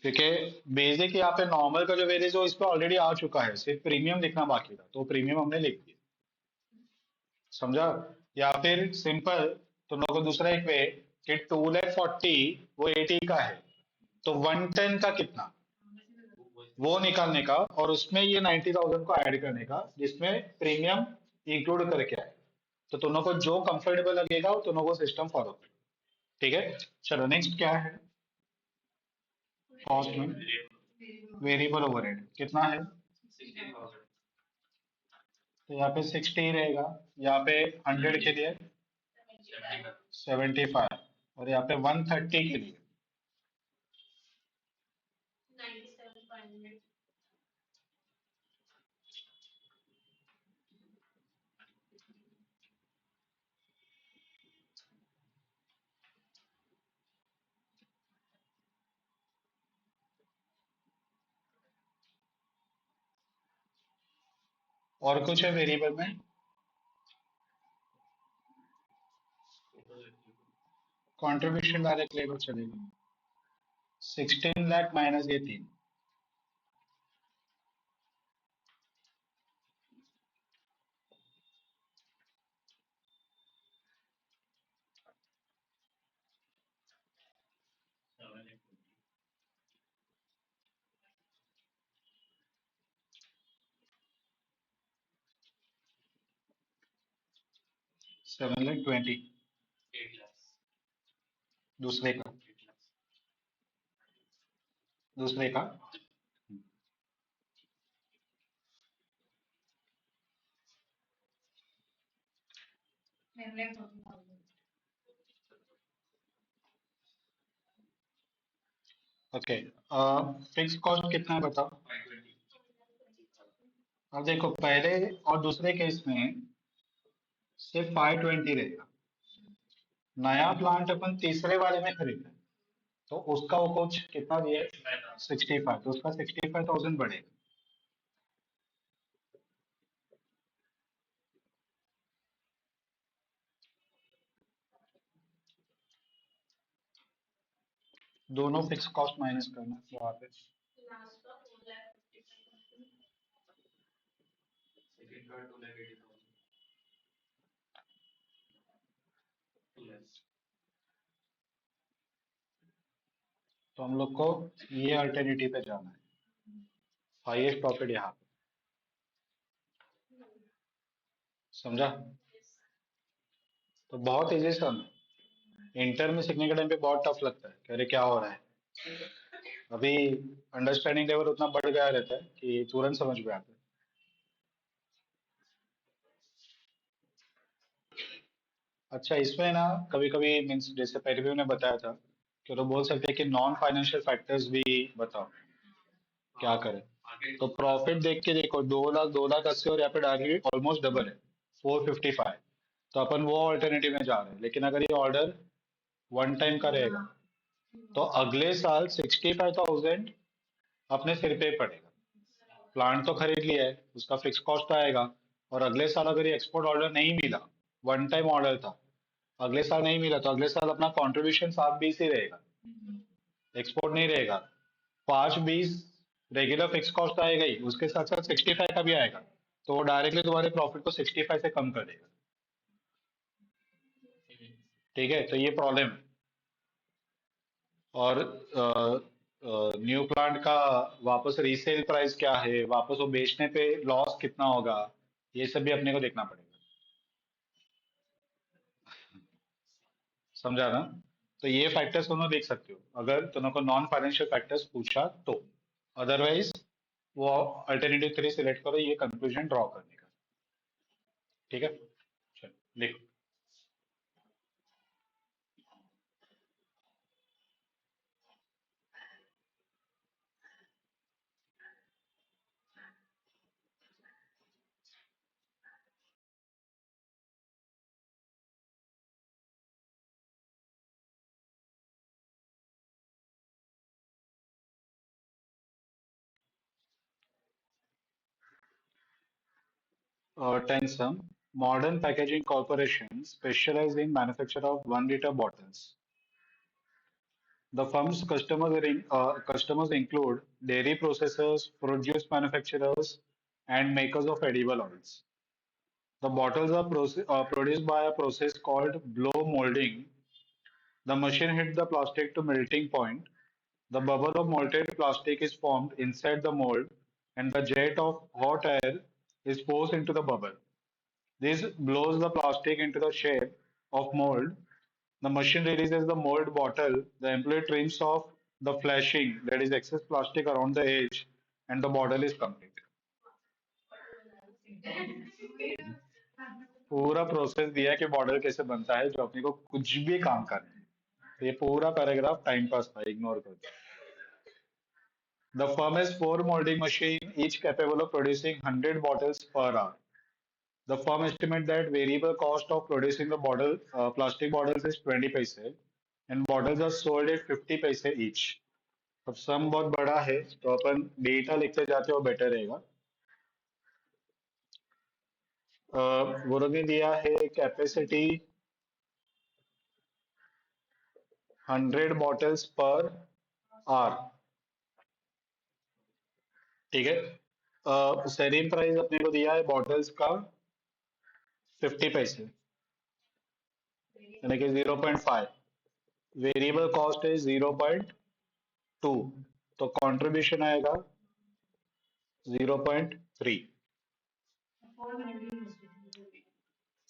क्योंकि बेसिक यहाँ पे नॉर्मल का जो वेरिएज है वो इस पे ऑलरेडी आ चुका है, सिर्फ प्रीमियम लिखना बाकी था, तो प्रीमियम हमने लिख दिया। समझा? या फिर सिंपल, तुम लोग को दूसरा एक वे कि 2,40,000 वो 80 का है, तो 110 का कितना, वो निकालने का, और उसमें ये 90,000 को ऐड करने का जिसमें प्रीमियम इंक्लूड करके आए। तो तुम लोग को जो कंफर्टेबल लगेगा वो तुम लोग को सिस्टम फॉलो करो। ठीक है, चलो नेक्स्ट क्या है? कॉस्ट में वेरिएबल ओवरहेड कितना है? तो यहाँ पे 60 ही रहेगा, यहाँ पे 100 के लिए 75, और यहाँ पे 130 के लिए और कुछ है वेरिएबल में? कंट्रीब्यूशन डायरेक्ट लेबर चलेगा, 16 लाख माइनस ये तीन, 7,20,000 दूसरे का, दूसरे का। ओके, फिक्स कॉस्ट कितना है बताओ? अब देखो, पहले और दूसरे केस में सिर्फ 520 रहेगा। नया प्लांट अपन तीसरे वाले में खरीदा है, तो उसका वो कुछ कितना दिया? 65, तो उसका 65,000 बढ़ेगा। दोनों फिक्स कॉस्ट माइनस करना वहां पे। तो हम लोग को ये अल्टरनेटिव पे जाना है, हाईएस्ट प्रॉफिट यहाँ पे। समझा? तो बहुत इजी सम है, इंटर में सीखने के टाइम पे बहुत टफ लगता है कि अरे क्या हो रहा है। अभी अंडरस्टैंडिंग लेवल उतना बढ़ गया रहता है कि तुरंत समझ में आता है। अच्छा, इसमें ना कभी कभी मीन्स जैसे पहले भी मैंने बताया था कि तो बोल सकते हैं कि नॉन फाइनेंशियल फैक्टर्स भी बताओ क्या करें। तो प्रॉफिट देख के देखो, 2 लाख, 2,80,000 और यहाँ पे डायरेक्टली ऑलमोस्ट डबल है, 455। तो अपन वो ऑल्टरनेटिव में जा रहे हैं, लेकिन अगर ये ऑर्डर वन टाइम का रहेगा तो अगले साल 65,000 अपने सिर पे पड़ेगा। प्लांट तो खरीद लिया है, उसका फिक्स कॉस्ट आएगा, और अगले साल अगर ये एक्सपोर्ट ऑर्डर नहीं मिला, वन टाइम ऑर्डर था, अगले साल नहीं मिला, तो अगले साल अपना कंट्रीब्यूशन 720 ही रहेगा, एक्सपोर्ट नहीं रहेगा। 520 रेगुलर फिक्स कॉस्ट आएगा ही, उसके साथ साथ 65 का भी आएगा, तो वो डायरेक्टली तुम्हारे प्रॉफिट को 65 से कम कर देगा। ठीक है, तो ये प्रॉब्लम है। और न्यू प्लांट का वापस रीसेल प्राइस क्या है, वापस वो बेचने पे लॉस कितना होगा, ये सब भी अपने को देखना पड़ेगा। समझा ना? तो ये फैक्टर्स दोनों देख सकते हो अगर तुमको नॉन फाइनेंशियल फैक्टर्स पूछा तो। अदरवाइज वो अल्टरनेटिव 3 सिलेक्ट करो, ये कंक्लूजन ड्रॉ करने का। ठीक है, चलो लिखो। Tensum, modern packaging corporation specialized in manufacture of 1 liter bottles. The firm's customers include dairy processors, fruit juice manufacturers, and makers of edible oils. The bottles are produced by a process called blow molding. The machine hits the plastic to melting point. The bubble of molten plastic is formed inside the mold, and the jet of hot air is forced into the bubble. This blows the plastic into the shape of mold. The machine releases the mold bottle. The employee trims off the flashing, that is excess plastic around the edge, and the bottle is complete. पूरा process दिया है कि border कैसे बनता है जो अपने को कुछ भी काम करना है तो ये पूरा पैराग्राफ टाइम पास था इग्नोर कर दो the firm has four molding machine each capable of producing 100 bottles per hour. The firm estimate that variable cost of producing the bottle plastic bottles is 20 paise and bottles are sold at 50 paise each. अब सम बहुत बड़ा है तो अपन data लिखते जाते हो better रहेगा वो लोग ने दिया है कैपेसिटी 100 बॉटल्स पर आवर ठीक है सेलिंग प्राइस अपने को दिया है बॉटल्स का 50 पैसे यानी कि 0.5 वेरिएबल कॉस्ट है 0.2 तो कंट्रीब्यूशन आएगा 0.3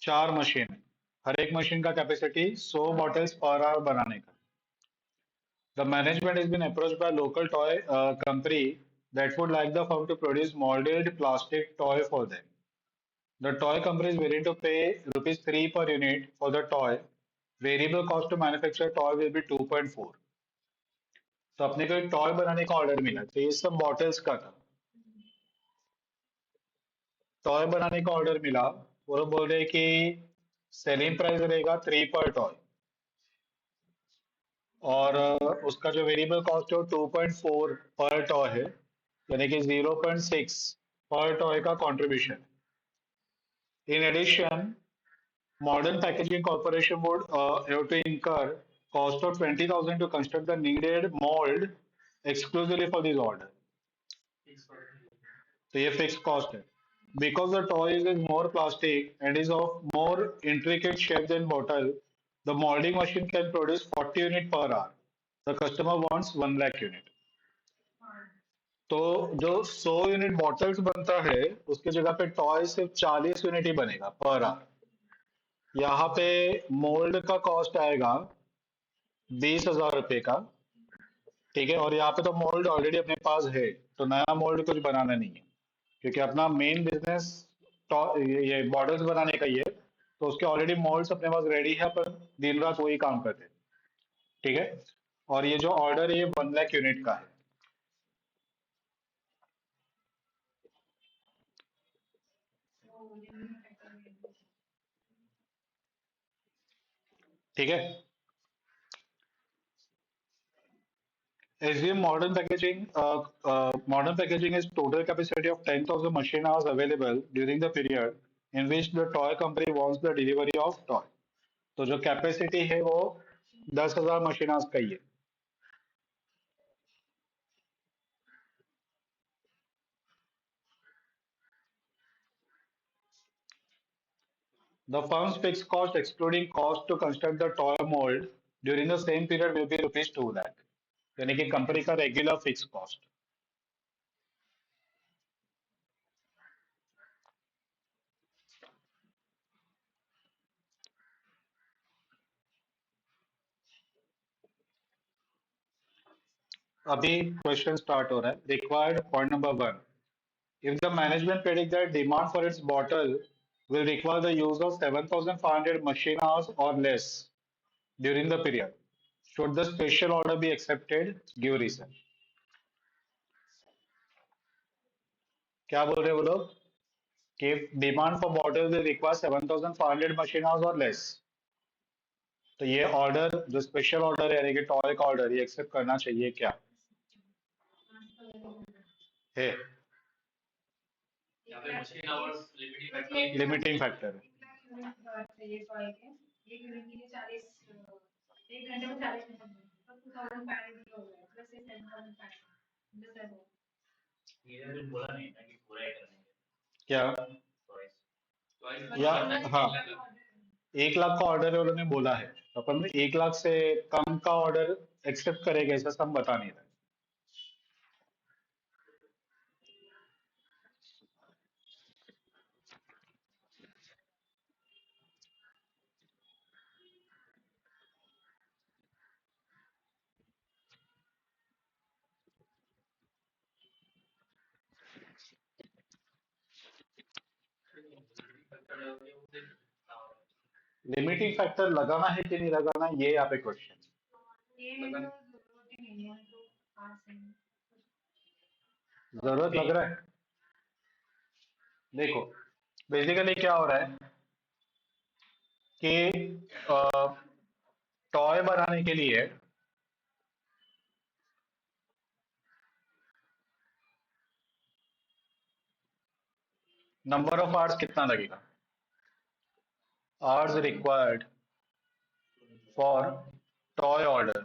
चार मशीन हर एक मशीन का कैपेसिटी 100 बॉटल्स पर आवर बनाने का The management has been approached by a local toy company that would like the firm to produce molded plastic toy for them. The toy company is willing to pay rupees 3 per unit for the toy. Variable cost to manufacture toy will be 2.4. तो अपने को एक toy बनाने का order मिला तो ये सब बॉटल्स का था टॉय बनाने का ऑर्डर मिला वो लोग बोल रहे कि सेलिंग प्राइस रहेगा 3 पर टॉय और उसका जो वेरिएबल कॉस्ट है वो 2.4 पर टॉय है यानी कि 0.6 per toy का contribution. In addition, Modern Packaging Corporation would have to incur cost of 20,000 to construct the needed mold exclusively for this order. तो ये fixed cost है. Because the toy is more plastic and is of more intricate shape than bottle, the molding machine can produce 40 unit per hour. The customer wants 1 lakh unit. तो जो 100 unit bottles बनता है उसकी जगह पे toy सिर्फ 40 unit ही बनेगा per hour यहाँ पे मोल्ड का कॉस्ट आएगा 20,000 रुपए का ठीक है और यहाँ पे तो मोल्ड ऑलरेडी अपने पास है तो नया मोल्ड कुछ बनाना नहीं है क्योंकि अपना मेन बिजनेस ये बॉटल्स बनाने का ही है तो उसके ऑलरेडी मोल्ड्स अपने पास रेडी है अपन दिन रात वही काम करते हैं ठीक है और ये जो ऑर्डर है ये 1 लाख यूनिट का है ठीक है Assume modern packaging has total capacity of 10,000 machine hours available during the period in which the toy company wants the delivery of toy. तो जो कैपेसिटी है वो 10,000 मशीन आवर्स का ही है The firm's fixed cost excluding cost to construct the toy mold during the same period will be rupees 2 lakh. यानी कि company का रेगुलर फिक्स कॉस्ट अभी क्वेश्चन स्टार्ट हो रहा है required point number 1 If the management predict that demand for its bottle will require the use of 7,500 machine hours or less during the period, should the special order be accepted? Give reason. क्या बोल रहे हैं वो लोग कि demand for bottle will require 7,500 machine hours or less. तो ये order जो स्पेशल ऑर्डर है यानी कि टॉय का ऑर्डर ये एक्सेप्ट करना चाहिए क्या है लिमिटिंग फैक्टर है। क्या? या हाँ, 1 लाख का ऑर्डर उन्होंने बोला है, तो अपन 1 लाख से कम का ऑर्डर एक्सेप्ट करेगा, ऐसा सब बता नहीं रहा है। लिमिटिंग फैक्टर लगाना है कि नहीं लगाना, ये यहाँ पे क्वेश्चन। जरूरत लग रहा है। देखो, बेसिकली क्या हो रहा है कि टॉय बनाने के लिए नंबर ऑफ आवर्स कितना लगेगा? Hours required for toy order,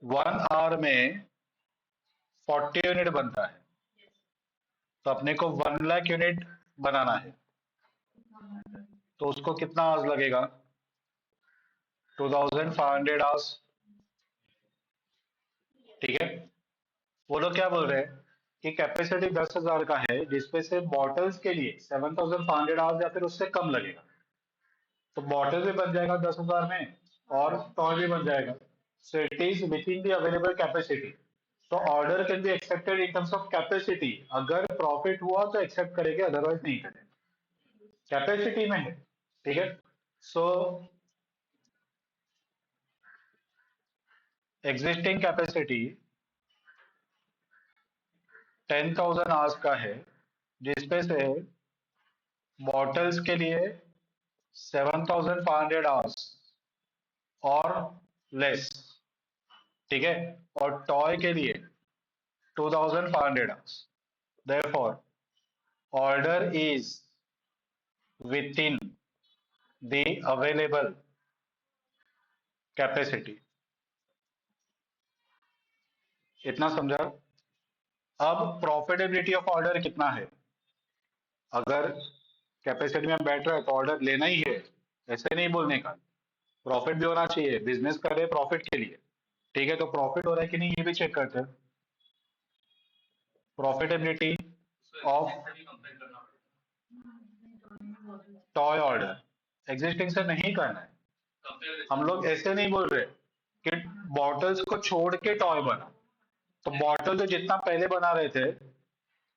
1 hour में 40 यूनिट बनता है, तो अपने को 1 लाख यूनिट बनाना है, तो उसको कितना आवर्स लगेगा? 2500 आवर्स। ठीक है। वो लोग क्या बोल रहे हैं कि कैपेसिटी 10,000 का है, जिसपे से बॉटल्स के लिए 7,500 आवर्स या फिर उससे कम लगेगा, तो बॉटल भी बन जाएगा 10,000 में और टॉय भी बन जाएगा। So it is within the available capacity. तो order can be accepted in terms of capacity, अगर प्रॉफिट हुआ तो एक्सेप्ट करेंगे, अदरवाइज नहीं करेंगे। कैपेसिटी में है। ठीक है। सो एग्जिस्टिंग कैपेसिटी 10,000 आवर्स का है, जिसपे से बॉटल्स के लिए 7,500 आवर्स और लेस। ठीक है। और टॉय के लिए 2,500 hours. therefore order is within the available capacity। इतना समझा? अब प्रॉफिटेबिलिटी ऑफ ऑर्डर कितना है? अगर कैपेसिटी में बैठ रहा है तो ऑर्डर लेना ही है, ऐसे नहीं बोलने का। प्रॉफिट भी होना चाहिए, बिजनेस कर रहे प्रॉफिट के लिए। ठीक है, तो प्रॉफिट हो रहा है कि नहीं ये भी चेक करते हैं। Profitability of toy order existing से नहीं करना है। हम लोग ऐसे नहीं बोल रहे कि बॉटल्स को छोड़ के टॉय बना, तो बॉटल जो जितना पहले बना रहे थे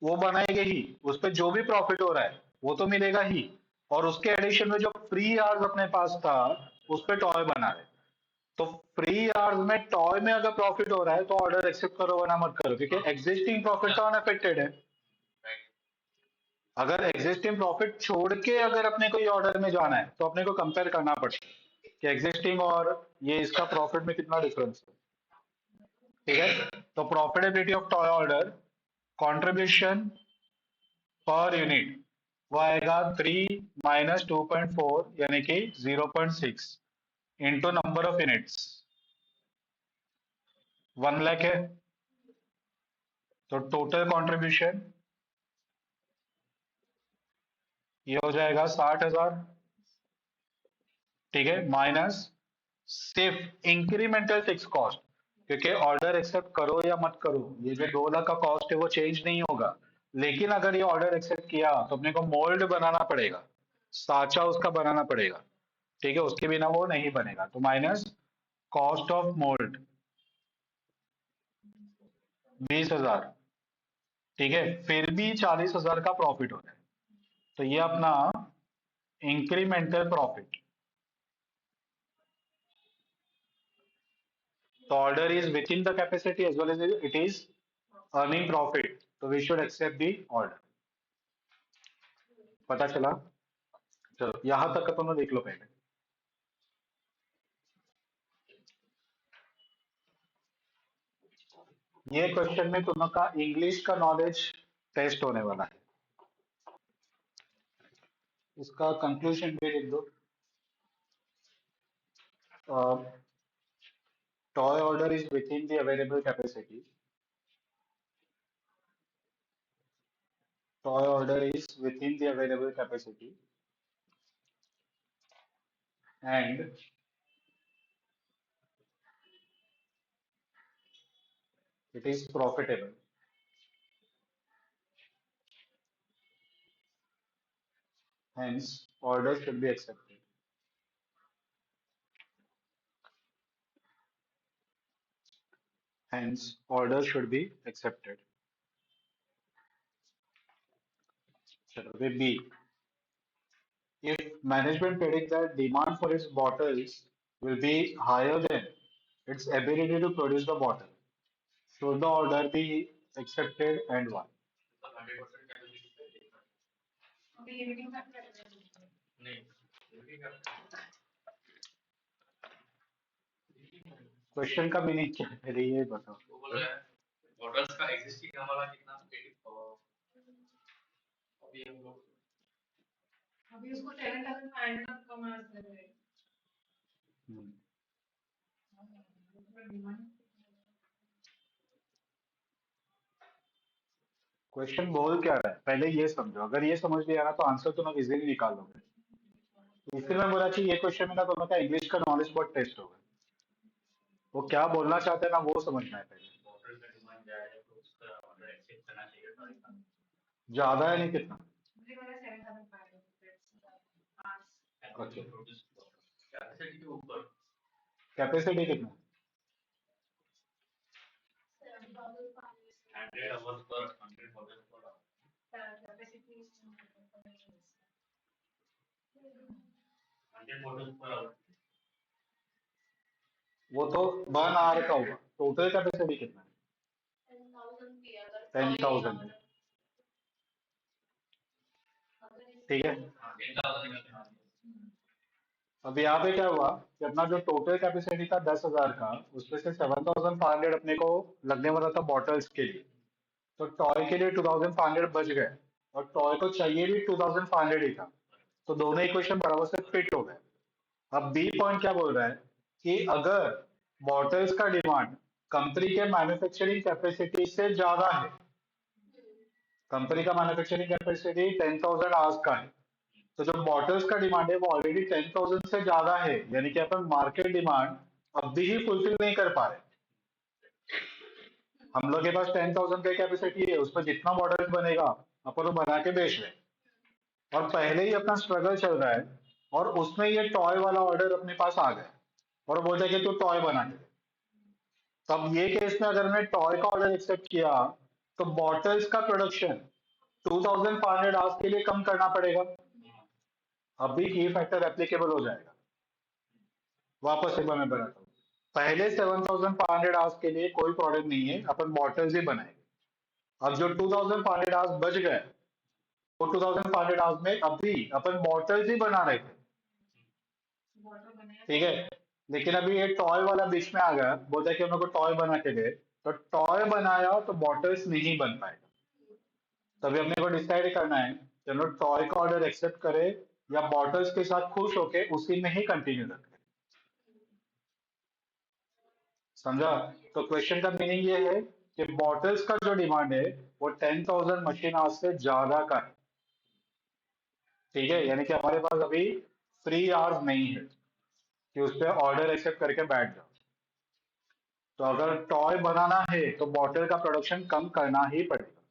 वो बनाएंगे ही, उस पर जो भी प्रॉफिट हो रहा है वो तो मिलेगा ही, और उसके एडिशन में जो फ्री आवर्स अपने पास था उस पे टॉय बना रहे। तो फ्री आवर्स में टॉय में अगर प्रॉफिट हो रहा है तो ऑर्डर एक्सेप्ट करो वरना मत करो, क्योंकि एग्जिस्टिंग प्रॉफिट तो अनअफेक्टेड है। अगर एग्जिस्टिंग प्रॉफिट छोड़ के अगर अपने को ये ऑर्डर में जाना है तो अपने को कंपेयर करना पड़ेगा कि एग्जिस्टिंग और ये इसका प्रॉफिट में कितना डिफरेंस है। ठीक है। तो profitability of toy order, contribution पर यूनिट, वो आएगा 3 - 2.4 यानी कि 0.6 into number of units. 1 lakh है, तो टोटल कंट्रीब्यूशन ये हो जाएगा 60,000। ठीक है। माइनस सिर्फ इंक्रीमेंटल फिक्स कॉस्ट, क्योंकि ऑर्डर एक्सेप्ट करो या मत करो ये जो 2 लाख का कॉस्ट है वो चेंज नहीं होगा, लेकिन अगर ये ऑर्डर एक्सेप्ट किया तो अपने को मोल्ड बनाना पड़ेगा, साचा उसका बनाना पड़ेगा। ठीक है, उसके बिना वो नहीं बनेगा, तो माइनस कॉस्ट ऑफ मोल्ड 20,000। ठीक है, फिर भी 40,000 का प्रॉफिट हो जाए, तो ये अपना इंक्रीमेंटल प्रॉफिट। तो order is within the capacity as well as it is earning profit, तो we should accept the order. पता चला? चलो यहां तक अपन लोग देख लो पहले। ये क्वेश्चन में तुम लोग का इंग्लिश का नॉलेज टेस्ट होने वाला है। इसका कंक्लूजन भी लिख दो। Toy order is within the available capacity. Toy order is within the available capacity and it is profitable. Hence, order should be accepted. Hence, order should be accepted. चलो फिर B. If management predicts that demand for its bottles will be higher than its ability to produce the bottle, should the order be accepted and why? Question का meaning क्या है पहले ये बताओ। हम्म। Question बोल क्या रहा है पहले ये समझो, अगर ये समझ लिया ना तो आंसर तुम इजीली निकाल लोगे। इसलिए मैं बोला कि ये क्वेश्चन में ना दोनों का इंग्लिश का नॉलेज बहुत टेस्ट होगा। वो क्या बोलना चाहते हैं ना वो समझना है पहले। ज्यादा है नहीं कितना? अच्छा, कैपेसिटी कितना? वो तो 1 आवर का होगा। टोटल कैपेसिटी कितना है? 10,000। ठीक है। अब यहाँ पे क्या हुआ कि अपना जो टोटल कैपेसिटी था 10,000 का, उसमें से 7,500 अपने को लगने वाला था बॉटल्स के लिए। तो टॉय के लिए 2,500 बच गए और टॉय को चाहिए भी 2,500 ही था। तो दोनों इक्वेशन बराबर से फिट हो गए। अब बी पॉइंट क्या बोल रहा है कि अगर बॉटल्स का डिमांड कंपनी के मैन्युफैक्चरिंग कैपेसिटी से ज्यादा है, कंपनी का मैन्युफैक्चरिंग कैपेसिटी 10,000 आवर्स का है, तो जो बॉटल्स का डिमांड है वो ऑलरेडी 10,000 से ज्यादा है, यानी कि अपन मार्केट डिमांड अभी ही फुलफिल नहीं कर पा रहे। हम लोग के पास 10,000 की कैपेसिटी है, उसमें जितना बॉटल्स बनेगा अपन वो बना के बेच रहे हैं और पहले ही अपना स्ट्रगल चल रहा है और उसमें ये टॉय वाला ऑर्डर अपने पास आ गया और बोलता है कि तू टॉय बना के दे। तब ये केस में अगर मैं टॉय का ऑर्डर एक्सेप्ट किया तो बॉटल्स का प्रोडक्शन 2,500 आवर्स के लिए कम करना पड़ेगा। अभी की फैक्टर एप्लीकेबल हो जाएगा। वापस एक बार मैं बनाता हूँ। पहले 7,500 आवर्स के लिए कोई प्रोडक्ट नहीं है, अपन बॉटल्स ही बनाएंगे। अब जो 2,500 आवर्स बच गए, वो 2,500 आवर्स में अभी अपन बॉटल्स ही बना रहे थे। ठीक है। लेकिन अभी ये टॉय वाला बीच में आ गया, बोलता है कि हम लोग को टॉय बना के दे, तो टॉय बनाया तो बॉटल्स नहीं बन पाएगा। तभी अपने को डिसाइड करना है कि हम लोग टॉय का ऑर्डर एक्सेप्ट करें या बॉटल्स के साथ खुश होके उसी में ही कंटिन्यू रखें। समझा? तो क्वेश्चन का मीनिंग ये है कि बॉटल्स का जो डिमांड है वो 10,000 मशीन आवर्स से ज्यादा का है। ठीक है, यानी कि हमारे पास अभी फ्री आवर्स नहीं है कि उस पर ऑर्डर एक्सेप्ट करके बैठ जाओ। तो अगर टॉय बनाना है तो बॉटल का प्रोडक्शन कम करना ही पड़ेगा।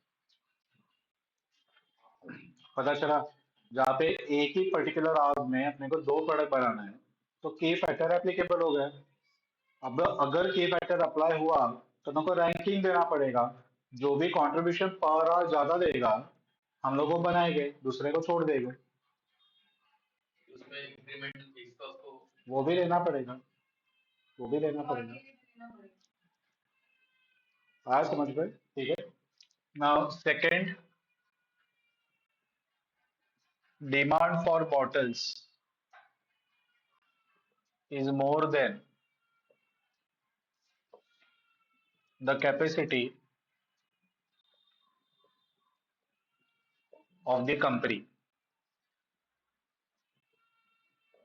पता चला? जहाँ पे एक ही पर्टिकुलर आवर्स में अपने को दो प्रोडक्ट बनाना है तो के फैक्टर एप्लीकेबल हो गया। अब अगर के फैक्टर अप्लाई हुआ तो हमको रैंकिंग देना पड़ेगा। जो भी कंट्रीब्यूशन पर आवर ज्यादा देगा हम लोग को बनाएंगे, दूसरे को छोड़ देंगे। वो भी लेना पड़ेगा, वो भी लेना पड़ेगा। आज समझ गए? ठीक है। Now second, demand for bottles is more than the capacity of the company,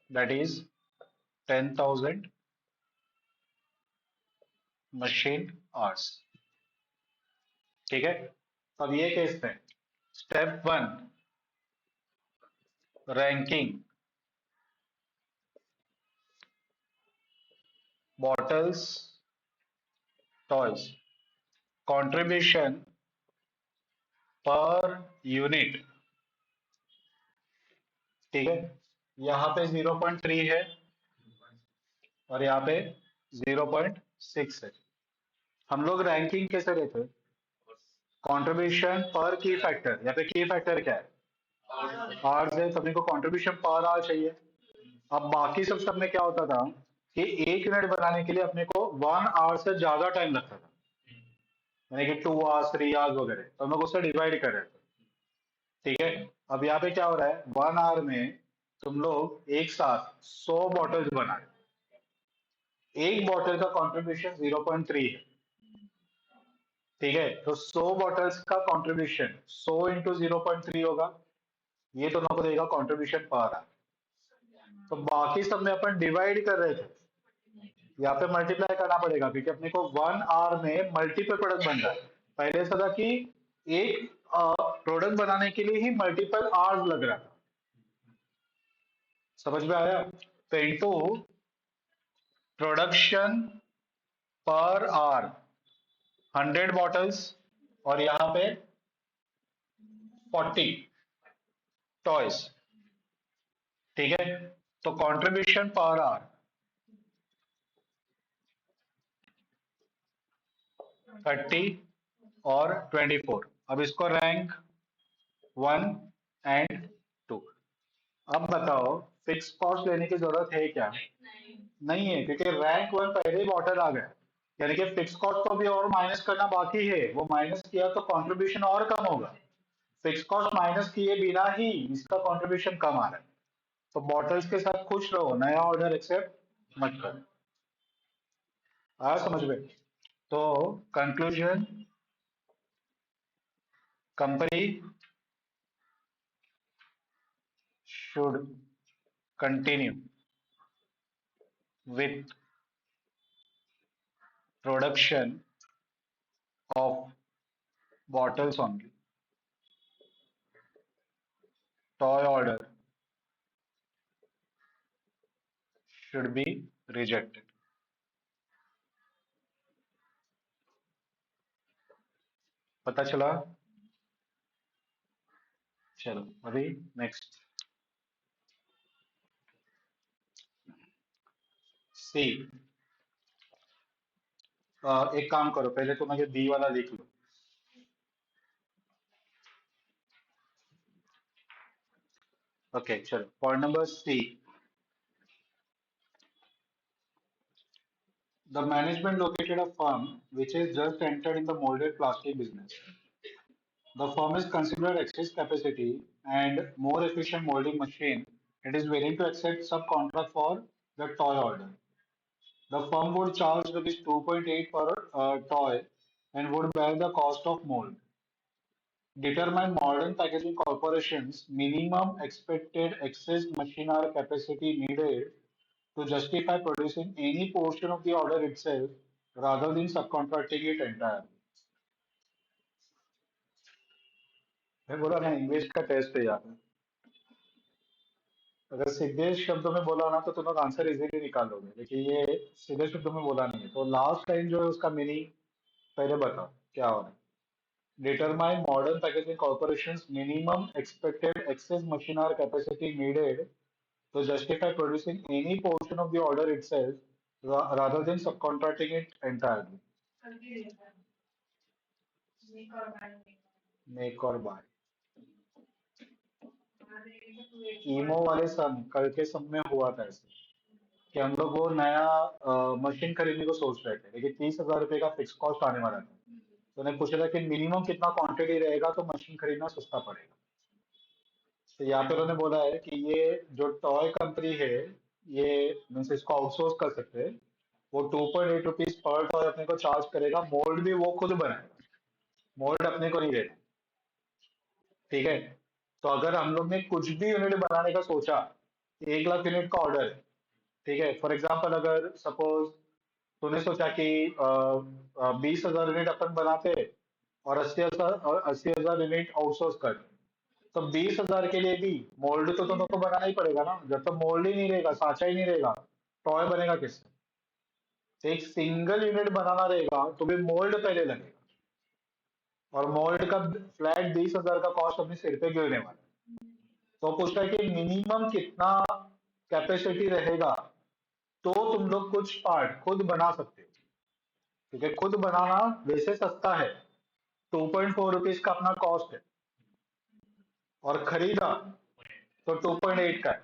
that is 10,000 machine hours. ठीक है, तो अब ये केस में step one, ranking bottles toys, contribution पर यूनिट। ठीक है, यहाँ पे 0.3 है और यहाँ पे 0.6 है। हम लोग रैंकिंग कैसे लेते हैं? कंट्रीब्यूशन पर की फैक्टर, यहाँ पे की फैक्टर क्या है? आर है, तो अपने को कंट्रीब्यूशन पर आर चाहिए। अब बाकी सब में क्या होता था कि 1 यूनिट बनाने के लिए अपने को 1 आवर से ज्यादा टाइम लगता था, यानी कि 2 आवर्स 3 आवर्स वगैरह, तो हम लोग उससे डिवाइड कर रहे थे। ठीक है, अब यहाँ पे क्या हो रहा है, 1 आवर में तुम लोग एक साथ 100 बॉटल्स बना रहे हो। एक बॉटल का कॉन्ट्रीब्यूशन 0.3 है। ठीक है, तो 100 बॉटल्स का कॉन्ट्रीब्यूशन 100 × 0.3 होगा, ये दोनों को देगा कॉन्ट्रीब्यूशन पर आवर। तो बाकी सब में अपन डिवाइड कर रहे थे, यहाँ पे मल्टीप्लाई करना पड़ेगा क्योंकि अपने को 1 आवर में मल्टीपल प्रोडक्ट बन रहा है। पहले ऐसा था कि एक प्रोडक्ट बनाने के लिए ही मल्टीपल आवर्स लग रहा था। समझ में आया? तो into production per hour 100 bottles, और यहाँ पे 40 टॉयज। ठीक है, तो कंट्रीब्यूशन पर आवर 30 और 24। अब इसको रैंक 1 और 2। अब बताओ फिक्स कॉस्ट लेने की जरूरत है क्या? नहीं है, क्योंकि रैंक 1 पहले ही बॉटल आ गया, यानी कि फिक्स कॉस्ट को भी और माइनस करना बाकी है। वो माइनस किया तो कंट्रीब्यूशन और कम होगा। फिक्स कॉस्ट माइनस किए बिना ही इसका कंट्रीब्यूशन कम आ रहा है। तो बॉटल्स के साथ खुश रहो, नया ऑर्डर एक्सेप्ट मत करो। आया समझ में? तो conclusion, company should continue with production of bottles only. Toy order should be rejected. पता चला? चलो अभी नेक्स्ट सी। एक काम करो, पहले तो मुझे बी वाला लिख लो। ओके चलो, point number C. The management located a firm which is just entered in the molded plastic business. The firm is considered excess capacity and more efficient molding machine. It is willing to accept subcontract for the toy order. The firm would charge rupees 2.8 per toy and would bear the cost of mold. Determine Modern Packaging Corporation's minimum expected excess machine hour capacity needed to justify producing any portion of the order itself rather than subcontracting it entirely. मैं बोला ना English का test है यहाँ। अगर सीधे शब्दों में बोला ना तो तुम लोग आंसर इजीली निकाल लोगे, लेकिन ये सीधे शब्दों में बोला नहीं है। तो लास्ट लाइन जो है उसका मीनिंग पहले बताओ क्या हो रहा है। Determine Modern Packaging Corporation's minimum expected excess machine hour capacity needed to justify producing any portion of the order itself rather than subcontracting it entirely. Make or buy. ईमो वाले सम कल के सम में हुआ था ऐसे कि हम लोग वो नया मशीन खरीदने को सोच रहे थे, लेकिन 30,000 रुपए का फिक्स कॉस्ट आने वाला था। तो उन्हें पूछा था कि मिनिमम कितना क्वांटिटी रहेगा तो मशीन खरीदना सस्ता पड़ेगा। तो यहाँ पे उन्होंने बोला है कि ये जो टॉय कंपनी है, ये मीन्स इसको आउटसोर्स कर सकते हैं। वो 2.8 रुपीज पर टॉय अपने को चार्ज करेगा, मोल्ड भी वो खुद बनाएगा, मोल्ड अपने को नहीं देना। ठीक है, तो अगर हम लोग ने कुछ भी यूनिट बनाने का सोचा, 1 लाख यूनिट का ऑर्डर है, ठीक है, फॉर एग्जाम्पल अगर सपोज तूने सोचा कि 20,000 यूनिट अपन बनाते हैं और 80,000 यूनिट आउटसोर्स कर, तो 20,000 के लिए भी मोल्ड तो तुमको तो बनाना ही पड़ेगा ना। जब तक मोल्ड ही नहीं रहेगा, सांचा ही नहीं रहेगा, टॉय बनेगा किससे? एक सिंगल यूनिट बनाना रहेगा तो भी मोल्ड पहले लगेगा, और मोल्ड का फ्लैट 20,000 का कॉस्ट अपने सिर पे गिरने वाला है। तो पूछता है कि मिनिमम कितना कैपेसिटी रहेगा तो तुम लोग कुछ पार्ट खुद बना सकते हो, क्योंकि खुद बनाना वैसे सस्ता है, 2.4 रुपीज का अपना कॉस्ट है, और खरीदा तो 2.8 का है,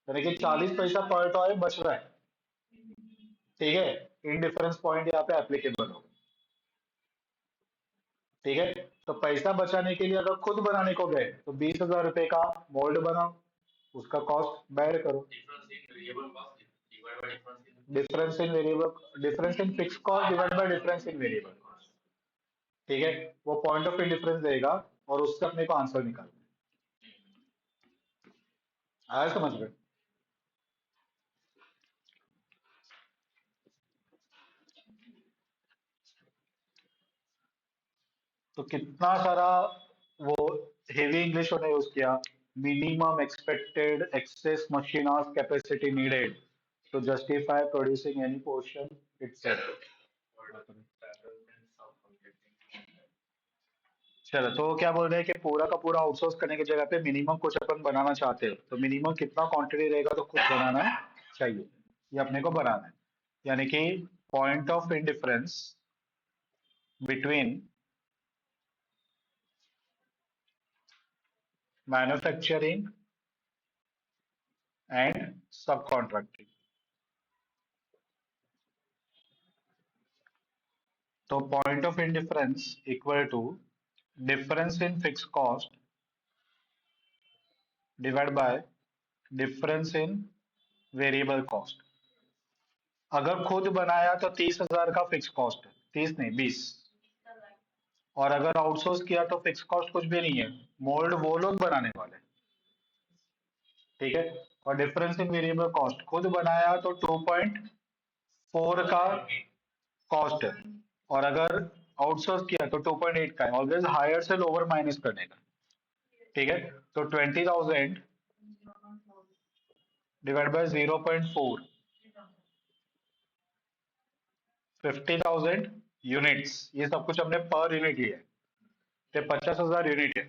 यानी कि 40 पैसा पर टॉय बच रहा है। ठीक है, इन डिफरेंस पॉइंट यहाँ पे एप्लीकेबल हो। ठीक है, तो पैसा बचाने के लिए अगर खुद बनाने को गए तो 20,000 रुपए का मोल्ड बनाओ, उसका कॉस्ट बेयर करो। Difference in fix cost divide by difference in variable cost. ठीक है, वो पॉइंट ऑफ डिफरेंस देगा और उससे अपने को आंसर निकालना है। आया समझ में? तो कितना सारा वो हेवी इंग्लिश उन्होंने यूज किया। Minimum expected excess machine hours capacity needed to justify producing any portion itself. चलो, तो क्या बोल रहे हैं कि पूरा का पूरा आउटसोर्स करने की जगह पे मिनिमम कुछ अपन बनाना चाहते हो, तो मिनिमम कितना क्वांटिटी रहेगा तो खुद बनाना चाहिए, ये अपने को बनाना है। यानी कि point of indifference between manufacturing and subcontracting. तो point of indifference equal to difference in fix cost divide by difference in variable cost. अगर खुद बनाया तो 30,000 का फिक्स कॉस्ट है, 30 नहीं 20, और अगर आउटसोर्स किया तो फिक्स कॉस्ट कुछ भी नहीं है, मोल्ड वो लोग बनाने वाले। ठीक है, और डिफरेंस इन वेरिएबल कॉस्ट, खुद बनाया तो 2.4 का कॉस्ट है, और अगर आउटसोर्स किया तो 2.8 का है। ऑलवेज हायर से लोअर माइनस करने का। ठीक है, तो 20,000 डिवाइड बाय 0.4, 50,000 यूनिट्स, ये सब कुछ हमने पर यूनिट लिया है, तो 50,000 यूनिट है।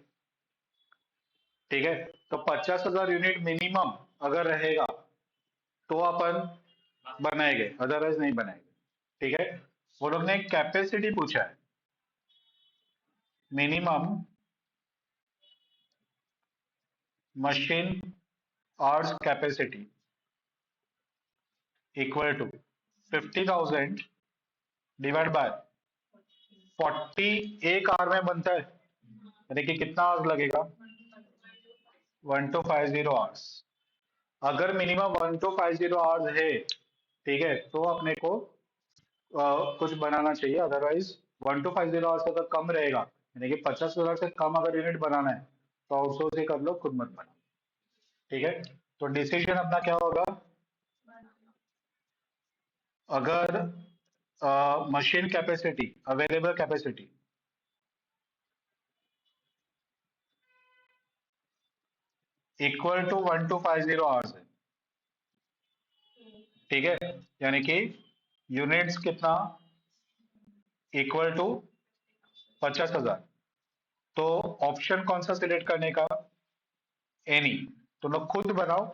ठीक है, तो 50,000 यूनिट मिनिमम अगर रहेगा तो अपन बनाएंगे, अदरवाइज नहीं बनाएंगे। ठीक है, वो लोग ने कैपेसिटी पूछा है, minimum machine hours capacity equal to 50,000 divide by 40। एक आवर में बनता है, यानी कि कितना आवर्स लगेगा? 1250 आवर्स। अगर मिनिमम 1250 आवर्स है, ठीक है, तो अपने को कुछ बनाना चाहिए, अदरवाइज 1250 आवर्स से अगर कम रहेगा, यानी कि 50,000 से कम अगर यूनिट बनाना है तो आउटसोर्स ही कर लो, खुद मत बनाओ। ठीक है, तो डिसीजन अपना क्या होगा? अगर machine capacity, available capacity equal to 1250 hours है, ठीक है, यानी कि यूनिट्स कितना इक्वल टू 50,000, तो ऑप्शन कौन सा सिलेक्ट करने का? एनी। तुम लोग खुद बनाओ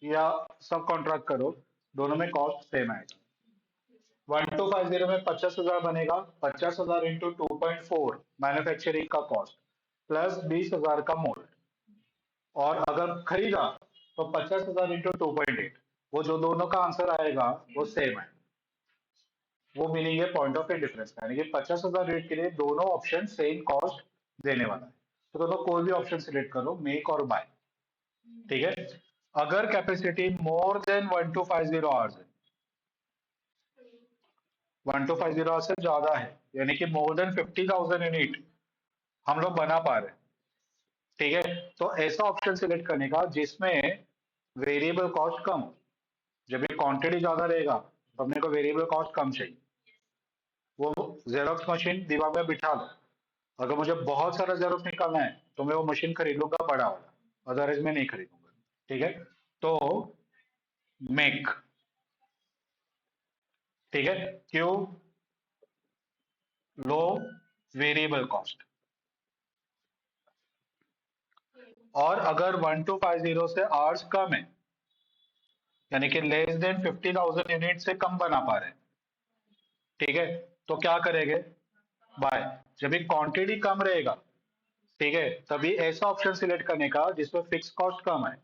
या सब कॉन्ट्रैक्ट करो, दोनों में कॉस्ट सेम आएगा। 1250 में 50,000 बनेगा, 50,000 इंटू 2.4 मैन्युफैक्चरिंग का कॉस्ट प्लस 20,000 का मोल्ड, और अगर खरीदा तो 50,000 इंटू 2.8, वो जो दोनों का आंसर आएगा वो सेम है। वो मीनिंग है पॉइंट ऑफ डिफरेंस का, यानी कि 50,000 रेट के लिए दोनों ऑप्शन सेम कॉस्ट देने वाला है, तो दोनों कोई भी ऑप्शन सिलेक्ट करो, मेक और बाय। ठीक है, अगर कैपेसिटी मोर देन 1250 आवर्स है, 1250 से ज्यादा है, यानी कि मोर देन 50,000 यूनिट हम लोग बना पा रहे हैं। ठीक है, तो ऐसा ऑप्शन सिलेक्ट करने का जिसमें वेरिएबल कॉस्ट कम हो। जब ये क्वांटिटी ज्यादा रहेगा तो अपने को वेरिएबल कॉस्ट कम चाहिए। वो जेरोक्स मशीन दिमाग में बिठा लो, अगर मुझे बहुत सारा जेरोक्स निकालना है तो मैं वो मशीन खरीद लूंगा बड़ा वाला, अदरवाइज मैं नहीं खरीदूंगा। ठीक है, तो मेक, ठीक है, क्यू लो वेरिएबल कॉस्ट। और अगर 1250 से आवर्स कम है, यानी कि लेस देन 50,000 यूनिट से कम बना पा रहे हैं, ठीक है, तो क्या करेंगे, बाय। जब ये क्वांटिटी कम रहेगा, ठीक है, तभी ऐसा ऑप्शन सिलेक्ट करने का जिसमें फिक्स कॉस्ट कम है।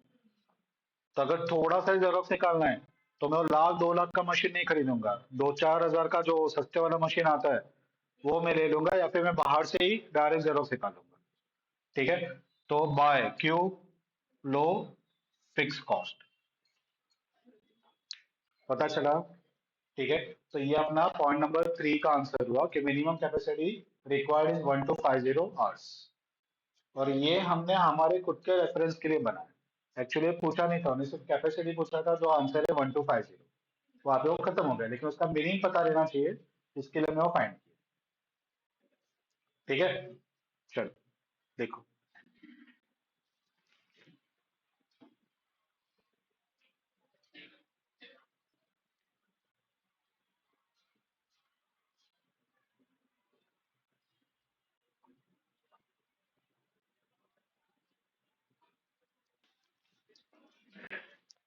तो अगर थोड़ा सा जेरोक्स निकालना है तो मैं वो 1,00,000 2,00,000 का मशीन नहीं खरीदूंगा, 2-4 हजार का जो सस्ते वाला मशीन आता है वो मैं ले लूंगा, या फिर मैं बाहर से ही डायरेक्ट जेरोक्स निकालूंगा। ठीक है, तो बाय क्यू लो फिक्स कॉस्ट, पता चला। ठीक है, तो ये अपना पॉइंट नंबर 3 का आंसर हुआ कि minimum capacity required is 1250 hours. और ये हमने हमारे खुद के रेफरेंस के लिए बनाया, एक्चुअली पूछा नहीं था, उन्हें सिर्फ कैपेसिटी पूछा था, जो आंसर है 1250। वहां पे वो खत्म हो गया, लेकिन उसका मीनिंग पता रहना चाहिए, इसके लिए मैं वो फाइंड किया। ठीक है, चलो देखो।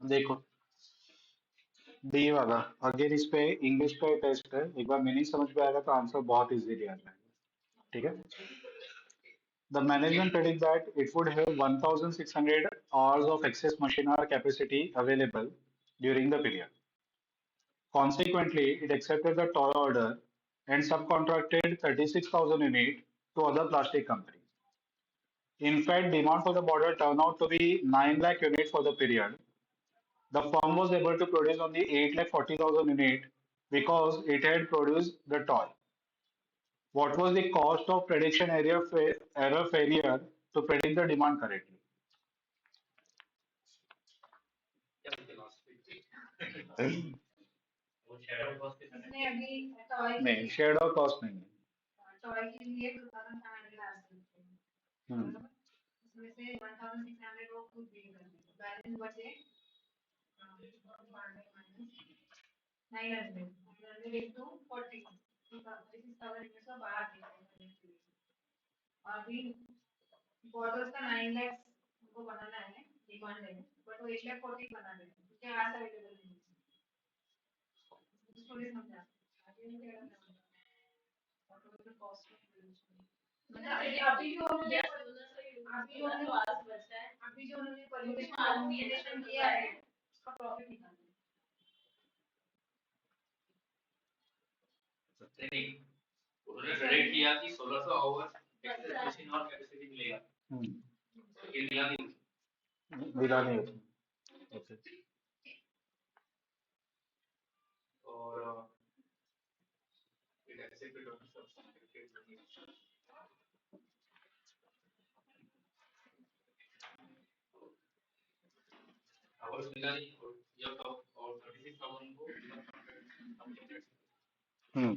देखो डी वाला, अगेन इस पे इंग्लिश का टेस्ट है, एक बार मीनिंग समझ में आएगा तो आंसर बहुत इजीली आ जाएगा। ठीक है, the management predict that it would have 1,600 hours of excess machine hour capacity available during the period. Consequently, it accepted the toy order and subcontracted 36,000 units to other plastic companies. In fact, demand for the model turned out to be 9 lakh units for the period. The firm was able to produce only 8 lakh 40,000 units because it had produced the toy. What was the cost of prediction error failure to predict the demand correctly? नहीं, shade और cost नहीं है। हम्म, हम्म, मिला नहीं उसमें। Okay, हम्म,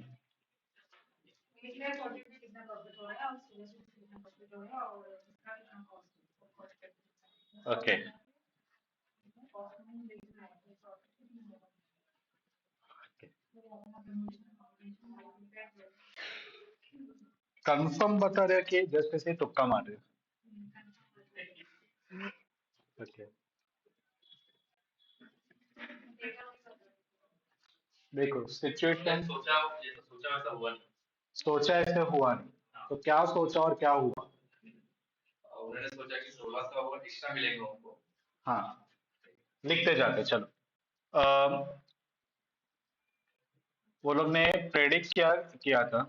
okay, confirm बता रहे हो कि जस्ट ऐसे ही तुक्का मार रहे हो? ओके, देखो सिचुएशन, सोचा ऐसे हुआ नहीं, तो क्या सोचा और क्या हुआ। हाँ, लिखते जाते चलो। वो लोग ने प्रेडिक्ट क्या किया था,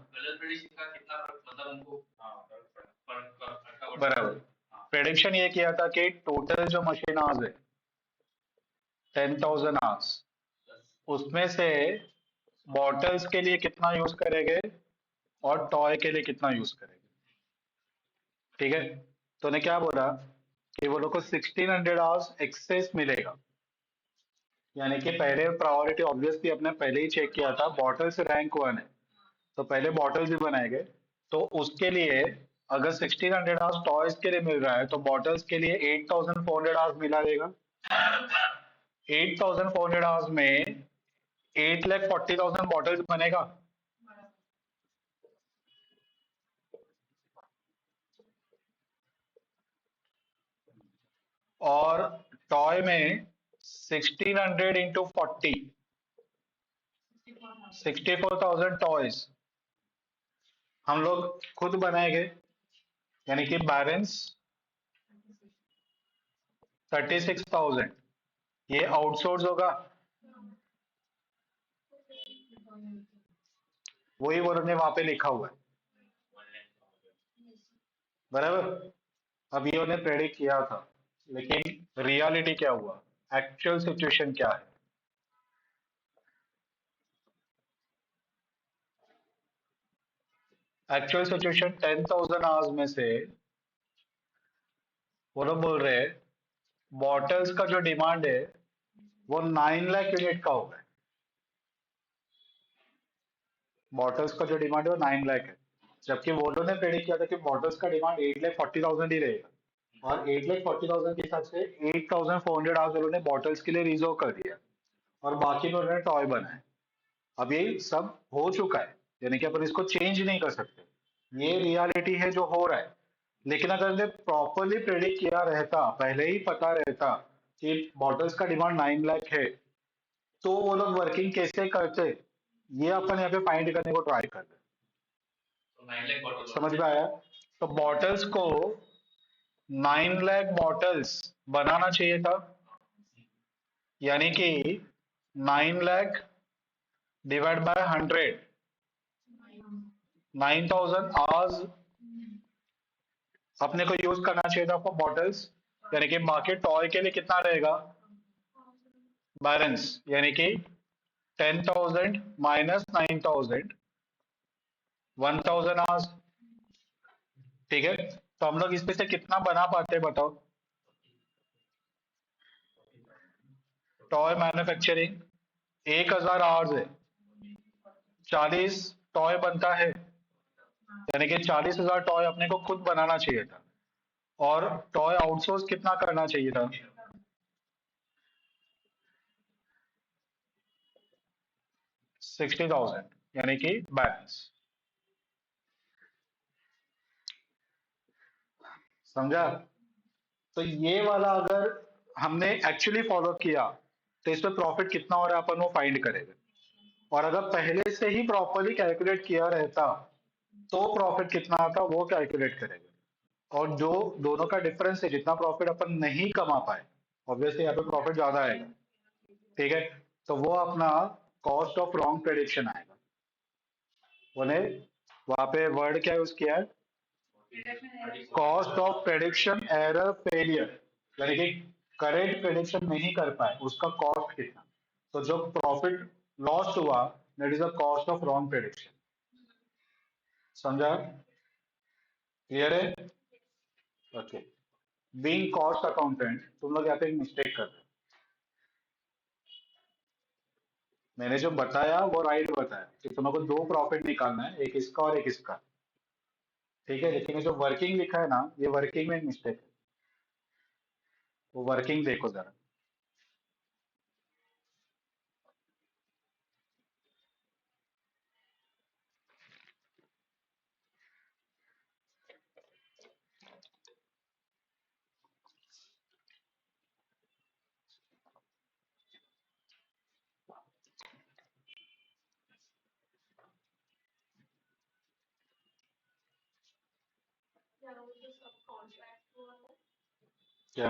बराबर, प्रेडिक्शन ये किया था कि टोटल जो मशीन आवर्स है 10,000 आवर्स, उसमें से बॉटल्स के लिए कितना यूज करेंगे और टॉय के लिए कितना यूज करेंगे। ठीक है, तूने क्या बोला कि वो लोग को 1600 आवर्स एक्सेस मिलेगा, यानी कि पहले प्रायोरिटी ऑब्वियसली अपने पहले ही चेक किया था, बॉटल से रैंक 1 है तो पहले बॉटल्स ही बनाए गए। तो उसके लिए अगर 1600 आवर्स टॉयज के लिए मिल रहा है तो बॉटल्स के लिए 8400 आवर्स मिला रहेगा। 8400 आवर्स में 8,40,000 बॉटल्स बनेगा। और टॉय में 1600 × 40, 64,000 टॉयज हम लोग खुद बनाएंगे, यानी कि बैलेंस 36,000 ये आउटसोर्स होगा। वही वो ने वहां पे लिखा हुआ है, बराबर। अब ये उन्हें प्रेडिक्ट किया था, लेकिन रियलिटी क्या हुआ, एक्चुअल सिचुएशन क्या है? एक्चुअल सिचुएशन 10,000 आवर्स में से वो लोग बोल रहे हैं बॉटल्स का जो डिमांड है वो 9 लाख यूनिट का होगा। बॉटल्स का जो डिमांड है वो 9 लाख है, जबकि वो लोगों ने प्रेडिक्ट किया था कि बॉटल्स का डिमांड 8,40,000 ही रहेगा। और 8,40,000 के हिसाब से 8,400 आवर्स वो लोगों ने बॉटल्स के लिए रिजर्व कर दिया और बाकी में उन्होंने टॉय बनाए। अब ये सब हो चुका है, यानी कि अपन इसको चेंज नहीं कर सकते, ये रियलिटी है जो हो रहा है। लेकिन अगर ने प्रॉपरली प्रेडिक्ट किया रहता, पहले ही पता रहता कि बॉटल्स का डिमांड 9 लाख है, तो वो लोग वर्किंग कैसे करते, ये अपन यहाँ पे फाइंड करने को ट्राई कर रहे हैं। समझ में आया? तो बॉटल्स को 9 लाख बॉटल्स बनाना चाहिए था, यानी कि 9 लाख डिवाइड बाय 100, 9,000 आवर्स अपने को यूज करना चाहिए था फॉर बॉटल्स, यानी कि मार्केट टॉय के लिए कितना रहेगा बैलेंस, यानी कि 10,000 माइनस 9,000, 1,000 आवर्स। ठीक है, तो हम लोग इसमें से कितना बना पाते हैं बताओ? टॉय मैन्युफैक्चरिंग 1,000 आवर्स है, 40 टॉय बनता है, यानी कि 40,000 टॉय अपने को खुद बनाना चाहिए था। और टॉय आउटसोर्स कितना करना चाहिए था? 60,000, यानी कि बैलेंस। समझा? तो ये वाला अगर हमने एक्चुअली फॉलो किया तो इसमें प्रॉफिट कितना हो रहा है अपन वो फाइंड करेंगे। और अगर पहले से ही प्रॉपरली कैलकुलेट किया रहता तो प्रॉफिट कितना आता वो कैलकुलेट करेंगे। और जो दोनों का डिफरेंस है, जितना प्रॉफिट अपन नहीं कमा पाए, ऑब्वियसली यहाँ पे प्रॉफिट ज्यादा आएगा। ठीक है, तो वो अपना कॉस्ट ऑफ रॉन्ग प्रेडिक्शन आएगा। उन्हें वहां पे वर्ड क्या यूज किया है, cost of prediction error failure, यानी कि करेक्ट प्रेडिक्शन नहीं कर पाए उसका कॉस्ट कितना। तो जो प्रॉफिट लॉस हुआ that is the cost of wrong prediction. समझा? क्लियर है? ओके। बीइंग कॉस्ट अकाउंटेंट तुम लोग यहाँ पे एक मिस्टेक कर रहे हो। मैंने जो बताया वो राइट बताया कि तुम लोग को दो प्रॉफिट निकालना है, एक इसका और एक इसका। ठीक है, लेकिन ये जो वर्किंग लिखा है ना, ये वर्किंग में एक मिस्टेक है। वो वर्किंग देखो जरा। क्या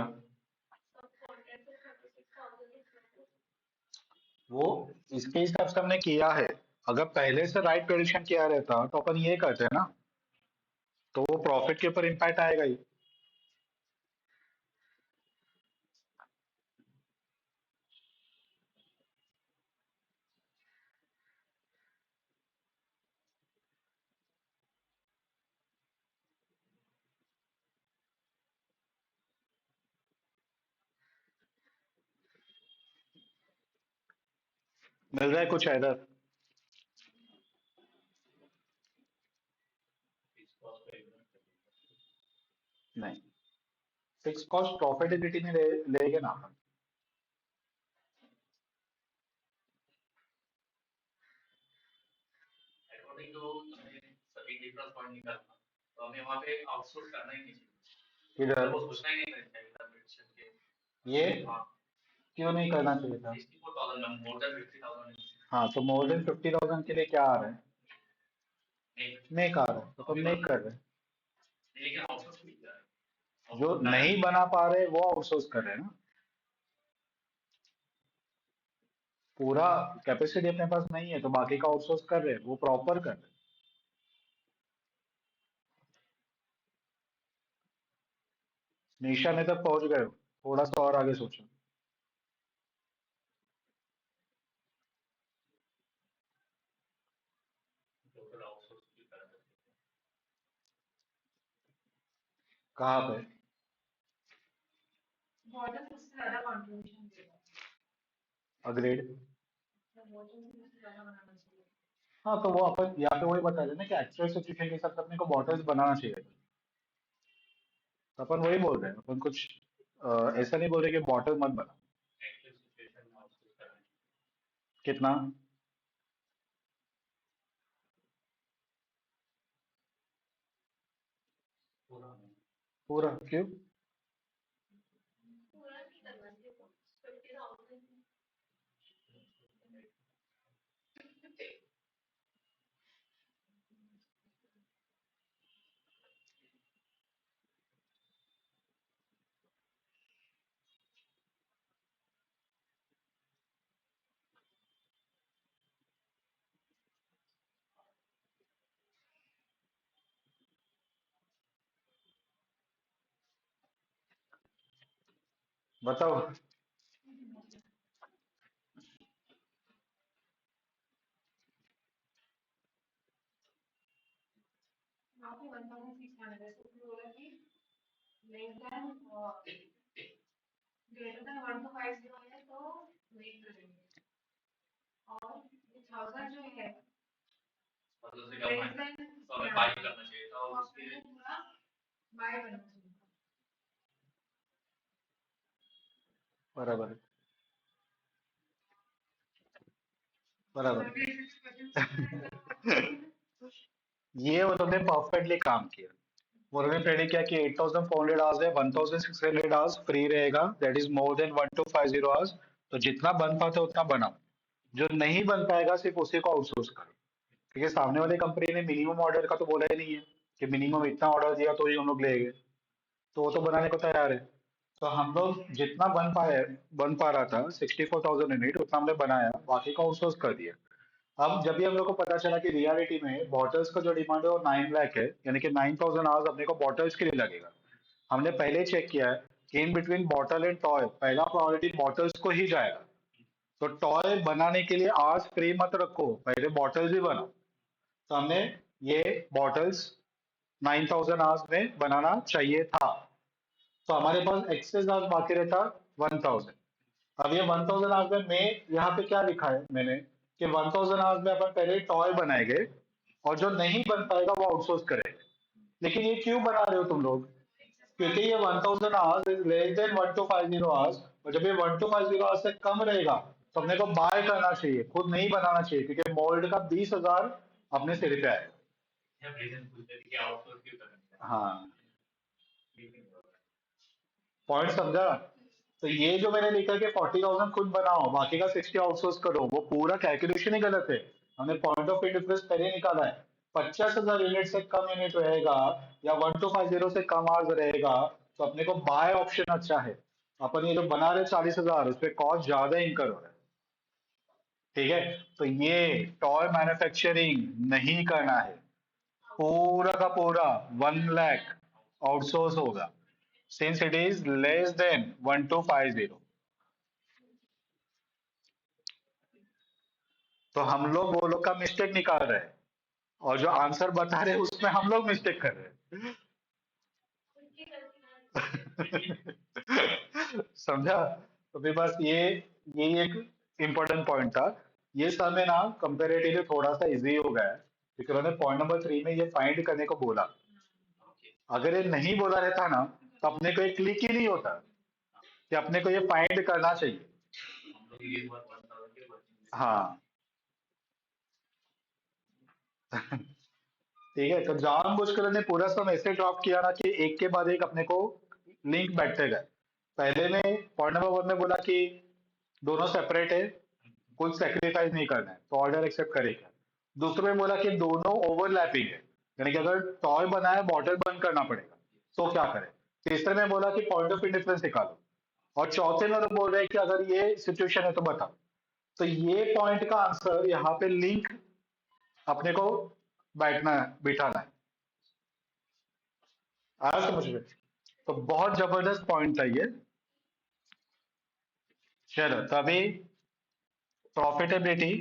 वो इसके हिसाब से हमने किया है, अगर पहले से राइट प्रेडिक्शन किया रहता तो अपन ये करते हैं ना, तो वो प्रॉफिट के ऊपर इम्पैक्ट आएगा ही। मिल रहा है कुछ एरर? नहीं, फिक्स कॉस्ट प्रॉफिटेबिलिटी में लेंगे ना अपन। किधर? ये क्यों नहीं करना चाहिए था? हाँ, तो मोर देन 50,000 के लिए क्या आ रहा है? मेक आ रहा है, तो अपन मेक कर रहे हैं। जो नहीं बना पा रहे वो आउटसोर्स कर रहे हैं ना। पूरा कैपेसिटी अपने पास नहीं है तो बाकी का आउटसोर्स कर रहे हैं, वो प्रॉपर कर रहे हैं। निशाने तक पहुंच गए हो, थोड़ा सा और आगे सोचो। कहाँ पे? अग्रेड। हाँ, तो वो अपन यहाँ पे वही बता रहे हैं ना कि एक्चुअल सिचुएशन के हिसाब से अपने को बॉटल्स बनाना चाहिए था। तो अपन वही बोल रहे हैं, अपन कुछ ऐसा नहीं बोल रहे कि बॉटल मत बना। कितना? पूरा क्यों? बताओ। बराबर है, बराबर है। ये वो तुमने परफेक्टली काम किया। उन्होंने प्रेडिक्ट किया कि 8,400 आवर्स है, 1,600 आवर्स फ्री रहेगा, that is more than 1,250 hours. तो जितना बन पाते उतना बनाओ, जो नहीं बन पाएगा सिर्फ उसी को आउटसोर्स करो। क्योंकि सामने वाली कंपनी ने मिनिमम ऑर्डर का तो बोला ही नहीं है कि मिनिमम इतना ऑर्डर दिया तो ही हम लोग लेंगे। तो वो तो बनाने को तैयार है। तो हम लोग जितना बन पा रहा था 64,000 यूनिट उतना हमने बनाया, बाकी का आउटसोर्स कर दिया। अब जब भी हम लोग को पता चला कि रियलिटी में बॉटल्स का जो डिमांड है वो 9 लाख है, यानी कि 9,000 आवर्स अपने को बॉटल्स के लिए लगेगा। हमने पहले चेक किया है कि in between bottle and toy पहला प्रायोरिटी बॉटल्स को ही जाएगा। तो टॉय बनाने के लिए आवर्स फ्री मत रखो, पहले बॉटल्स ही बनाओ। तो हमने ये बॉटल्स 9,000 आवर्स में बनाना चाहिए था। तो हमारे पास एक्सेस आवर्स बाकी रहता 1,000। अब ये 1,000 आवर्स में मैं यहाँ पे क्या लिखा है मैंने कि 1,000 आवर्स में अपन पहले टॉय बनाएंगे और जो नहीं बन पाएगा वो आउटसोर्स करेंगे। लेकिन ये क्यों बना रहे हो तुम लोग? क्योंकि ये 1,000 hours is less than 1,250 hours, और जब ये 1,250 आवर्स से कम रहेगा तो अपने को बाय करना चाहिए, खुद नहीं बनाना चाहिए, क्योंकि मोल्ड का 20,000 अपने सिर पे आएगा। हाँ, पॉइंट समझा? तो ये जो मैंने लिखा कि 40,000 खुद बनाओ बाकी का 60 आउटसोर्स करो, वो पूरा कैलकुलेशन ही गलत है। हमने पॉइंट ऑफ डिफरेंस पहले निकाला है। 50,000 यूनिट से कम यूनिट रहेगा या 1,250 से कम आवर्स रहेगा तो अपने को बाय ऑप्शन अच्छा है। अपन ये जो बना रहे 40,000 उस पर कॉस्ट ज्यादा इंकर हो रहा है। ठीक है, तो ये टॉय मैन्युफैक्चरिंग नहीं करना है। पूरा का पूरा 1 लाख आउटसोर्स होगा, since it is less than 1,250। तो हम लोग वो लोग का मिस्टेक निकाल रहे हैं और जो आंसर बता रहे हैं उसमें हम लोग मिस्टेक कर रहे हैं। समझा? तो फिर बस ये यही एक इम्पोर्टेंट पॉइंट था। ये समय ना कंपेरेटिवली थोड़ा सा इजी हो गया है क्योंकि उन्होंने पॉइंट नंबर 3 में ये फाइंड करने को बोला। अगर ये नहीं बोला रहता ना तो अपने को एक क्लिक ही नहीं होता कि अपने को ये फाइंड करना चाहिए। हाँ। ठीक है, तो जानबूझकर उन्होंने पूरा सम ऐसे ड्रॉप किया ना कि एक के बाद एक अपने को लिंक बैठते गए। पहले में पॉइंट नंबर 1 में बोला कि दोनों सेपरेट है, कुछ सेक्रीफाइस नहीं करना है तो ऑर्डर एक्सेप्ट करेगा। दूसरे में बोला कि दोनों ओवरलैपिंग है, यानी कि अगर टॉय बनाया बॉटल बंद करना पड़ेगा तो क्या करें। तीसरे में बोला कि पॉइंट ऑफ इंडिफरेंस निकालो। और चौथे में तो बोल रहे हैं कि अगर ये सिचुएशन है तो बताओ। तो ये पॉइंट का आंसर यहाँ पे लिंक अपने को बैठना है, बिठाना है। आया समझ में? तो बहुत जबरदस्त पॉइंट था ये। चलो तभी प्रॉफिटेबिलिटी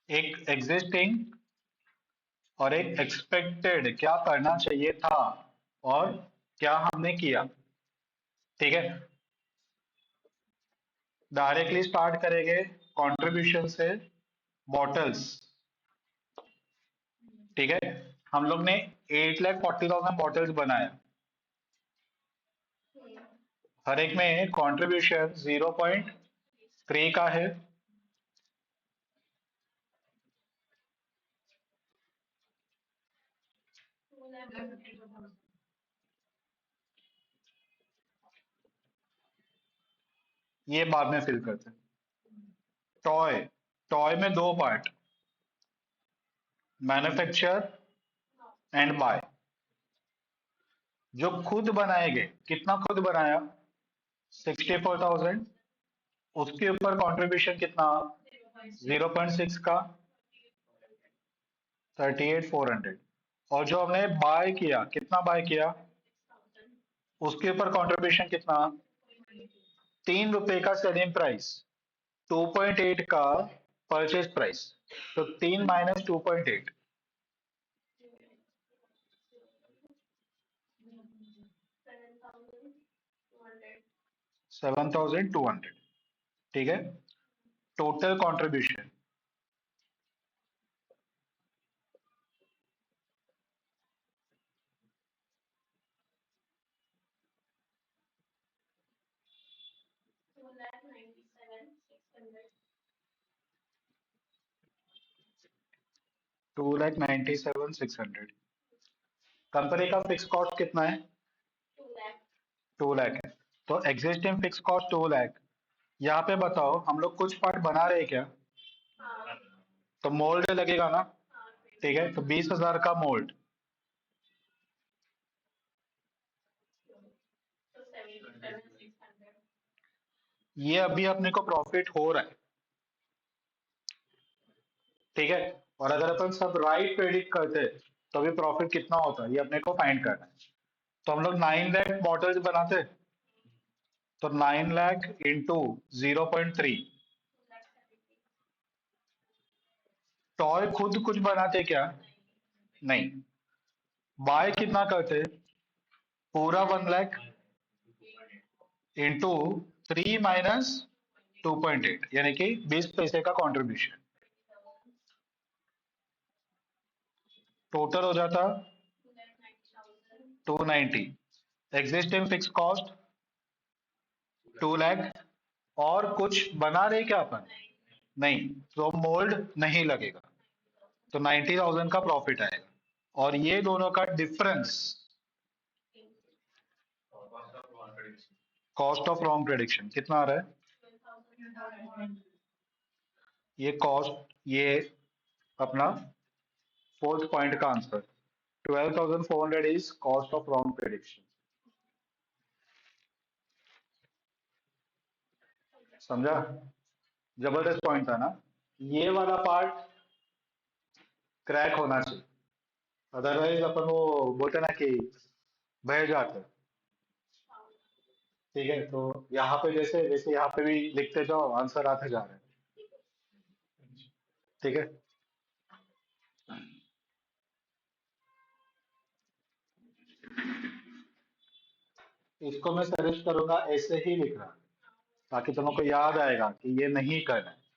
एक एग्जिस्टिंग और एक एक्सपेक्टेड क्या करना चाहिए था और क्या हमने किया। ठीक है, डायरेक्टली स्टार्ट करेंगे कंट्रीब्यूशन से। बॉटल्स, ठीक है, हम लोग ने 8,40,000 बॉटल्स बनाया। हर एक में कंट्रीब्यूशन 0.3 का है। ये बाद में फिल करते हैं। टॉय, टॉय में दो पार्ट, मैन्युफैक्चर एंड बाय। जो खुद बनाएंगे, कितना खुद बनाया? 64,000। उसके ऊपर कंट्रीब्यूशन कितना? 0.6 का, 38,400। और जो हमने बाय किया, कितना बाय किया? उसके ऊपर कंट्रीब्यूशन कितना? 3 रुपए का सेलिंग प्राइस, 2.8 का परचेज प्राइस। तो 3 - 2.8, 7,200। ठीक है, टोटल कंट्रीब्यूशन। 2,97,600। कंपनी का फिक्स कॉस्ट कितना है? 2 लाख है। तो एग्जिस्टिंग फिक्स कॉस्ट 2 लाख। यहाँ पे बताओ, हम लोग कुछ पार्ट बना रहे हैं क्या? तो मोल्ड लगेगा ना। ठीक है, तो 20,000 का मोल्ड। ये अभी अपने को प्रॉफिट हो रहा है। ठीक है, और अगर अपन सब राइट प्रेडिक्ट करते तो अभी प्रॉफिट कितना होता है ये अपने को फाइंड करना है। तो हम लोग 9 लाख बॉटल्स बनाते, तो 9 लाख इंटू 0.3। टॉय खुद कुछ बनाते क्या? नहीं। बाय कितना करते? पूरा 1 लाख इंटू 3 - 2.8, यानी कि 20 पैसे का कंट्रीब्यूशन। टोटल हो जाता 290। Existing fix cost 2 lakh. और कुछ बना रहे क्या अपन? नहीं, तो मोल्ड नहीं लगेगा, तो 90,000 का प्रॉफिट आएगा। और ये दोनों का difference cost of wrong prediction कितना आ रहा है? ये कॉस्ट, ये अपना फोर्थ पॉइंट का answer, 12,400 is cost of wrong prediction. समझा? जबरदस्त पॉइंट था ना। ये वाला पार्ट क्रैक होना चाहिए, अदरवाइज अपन वो बोलते ना कि बह जाते। ठीक है, तो यहाँ पे जैसे जैसे यहाँ पे भी लिखते जाओ, आंसर आते जा रहे हैं। ठीक है, इसको मैं सजेस्ट करूंगा ऐसे ही लिखना। ताकि तुमको याद आएगा कि ये नहीं करना है।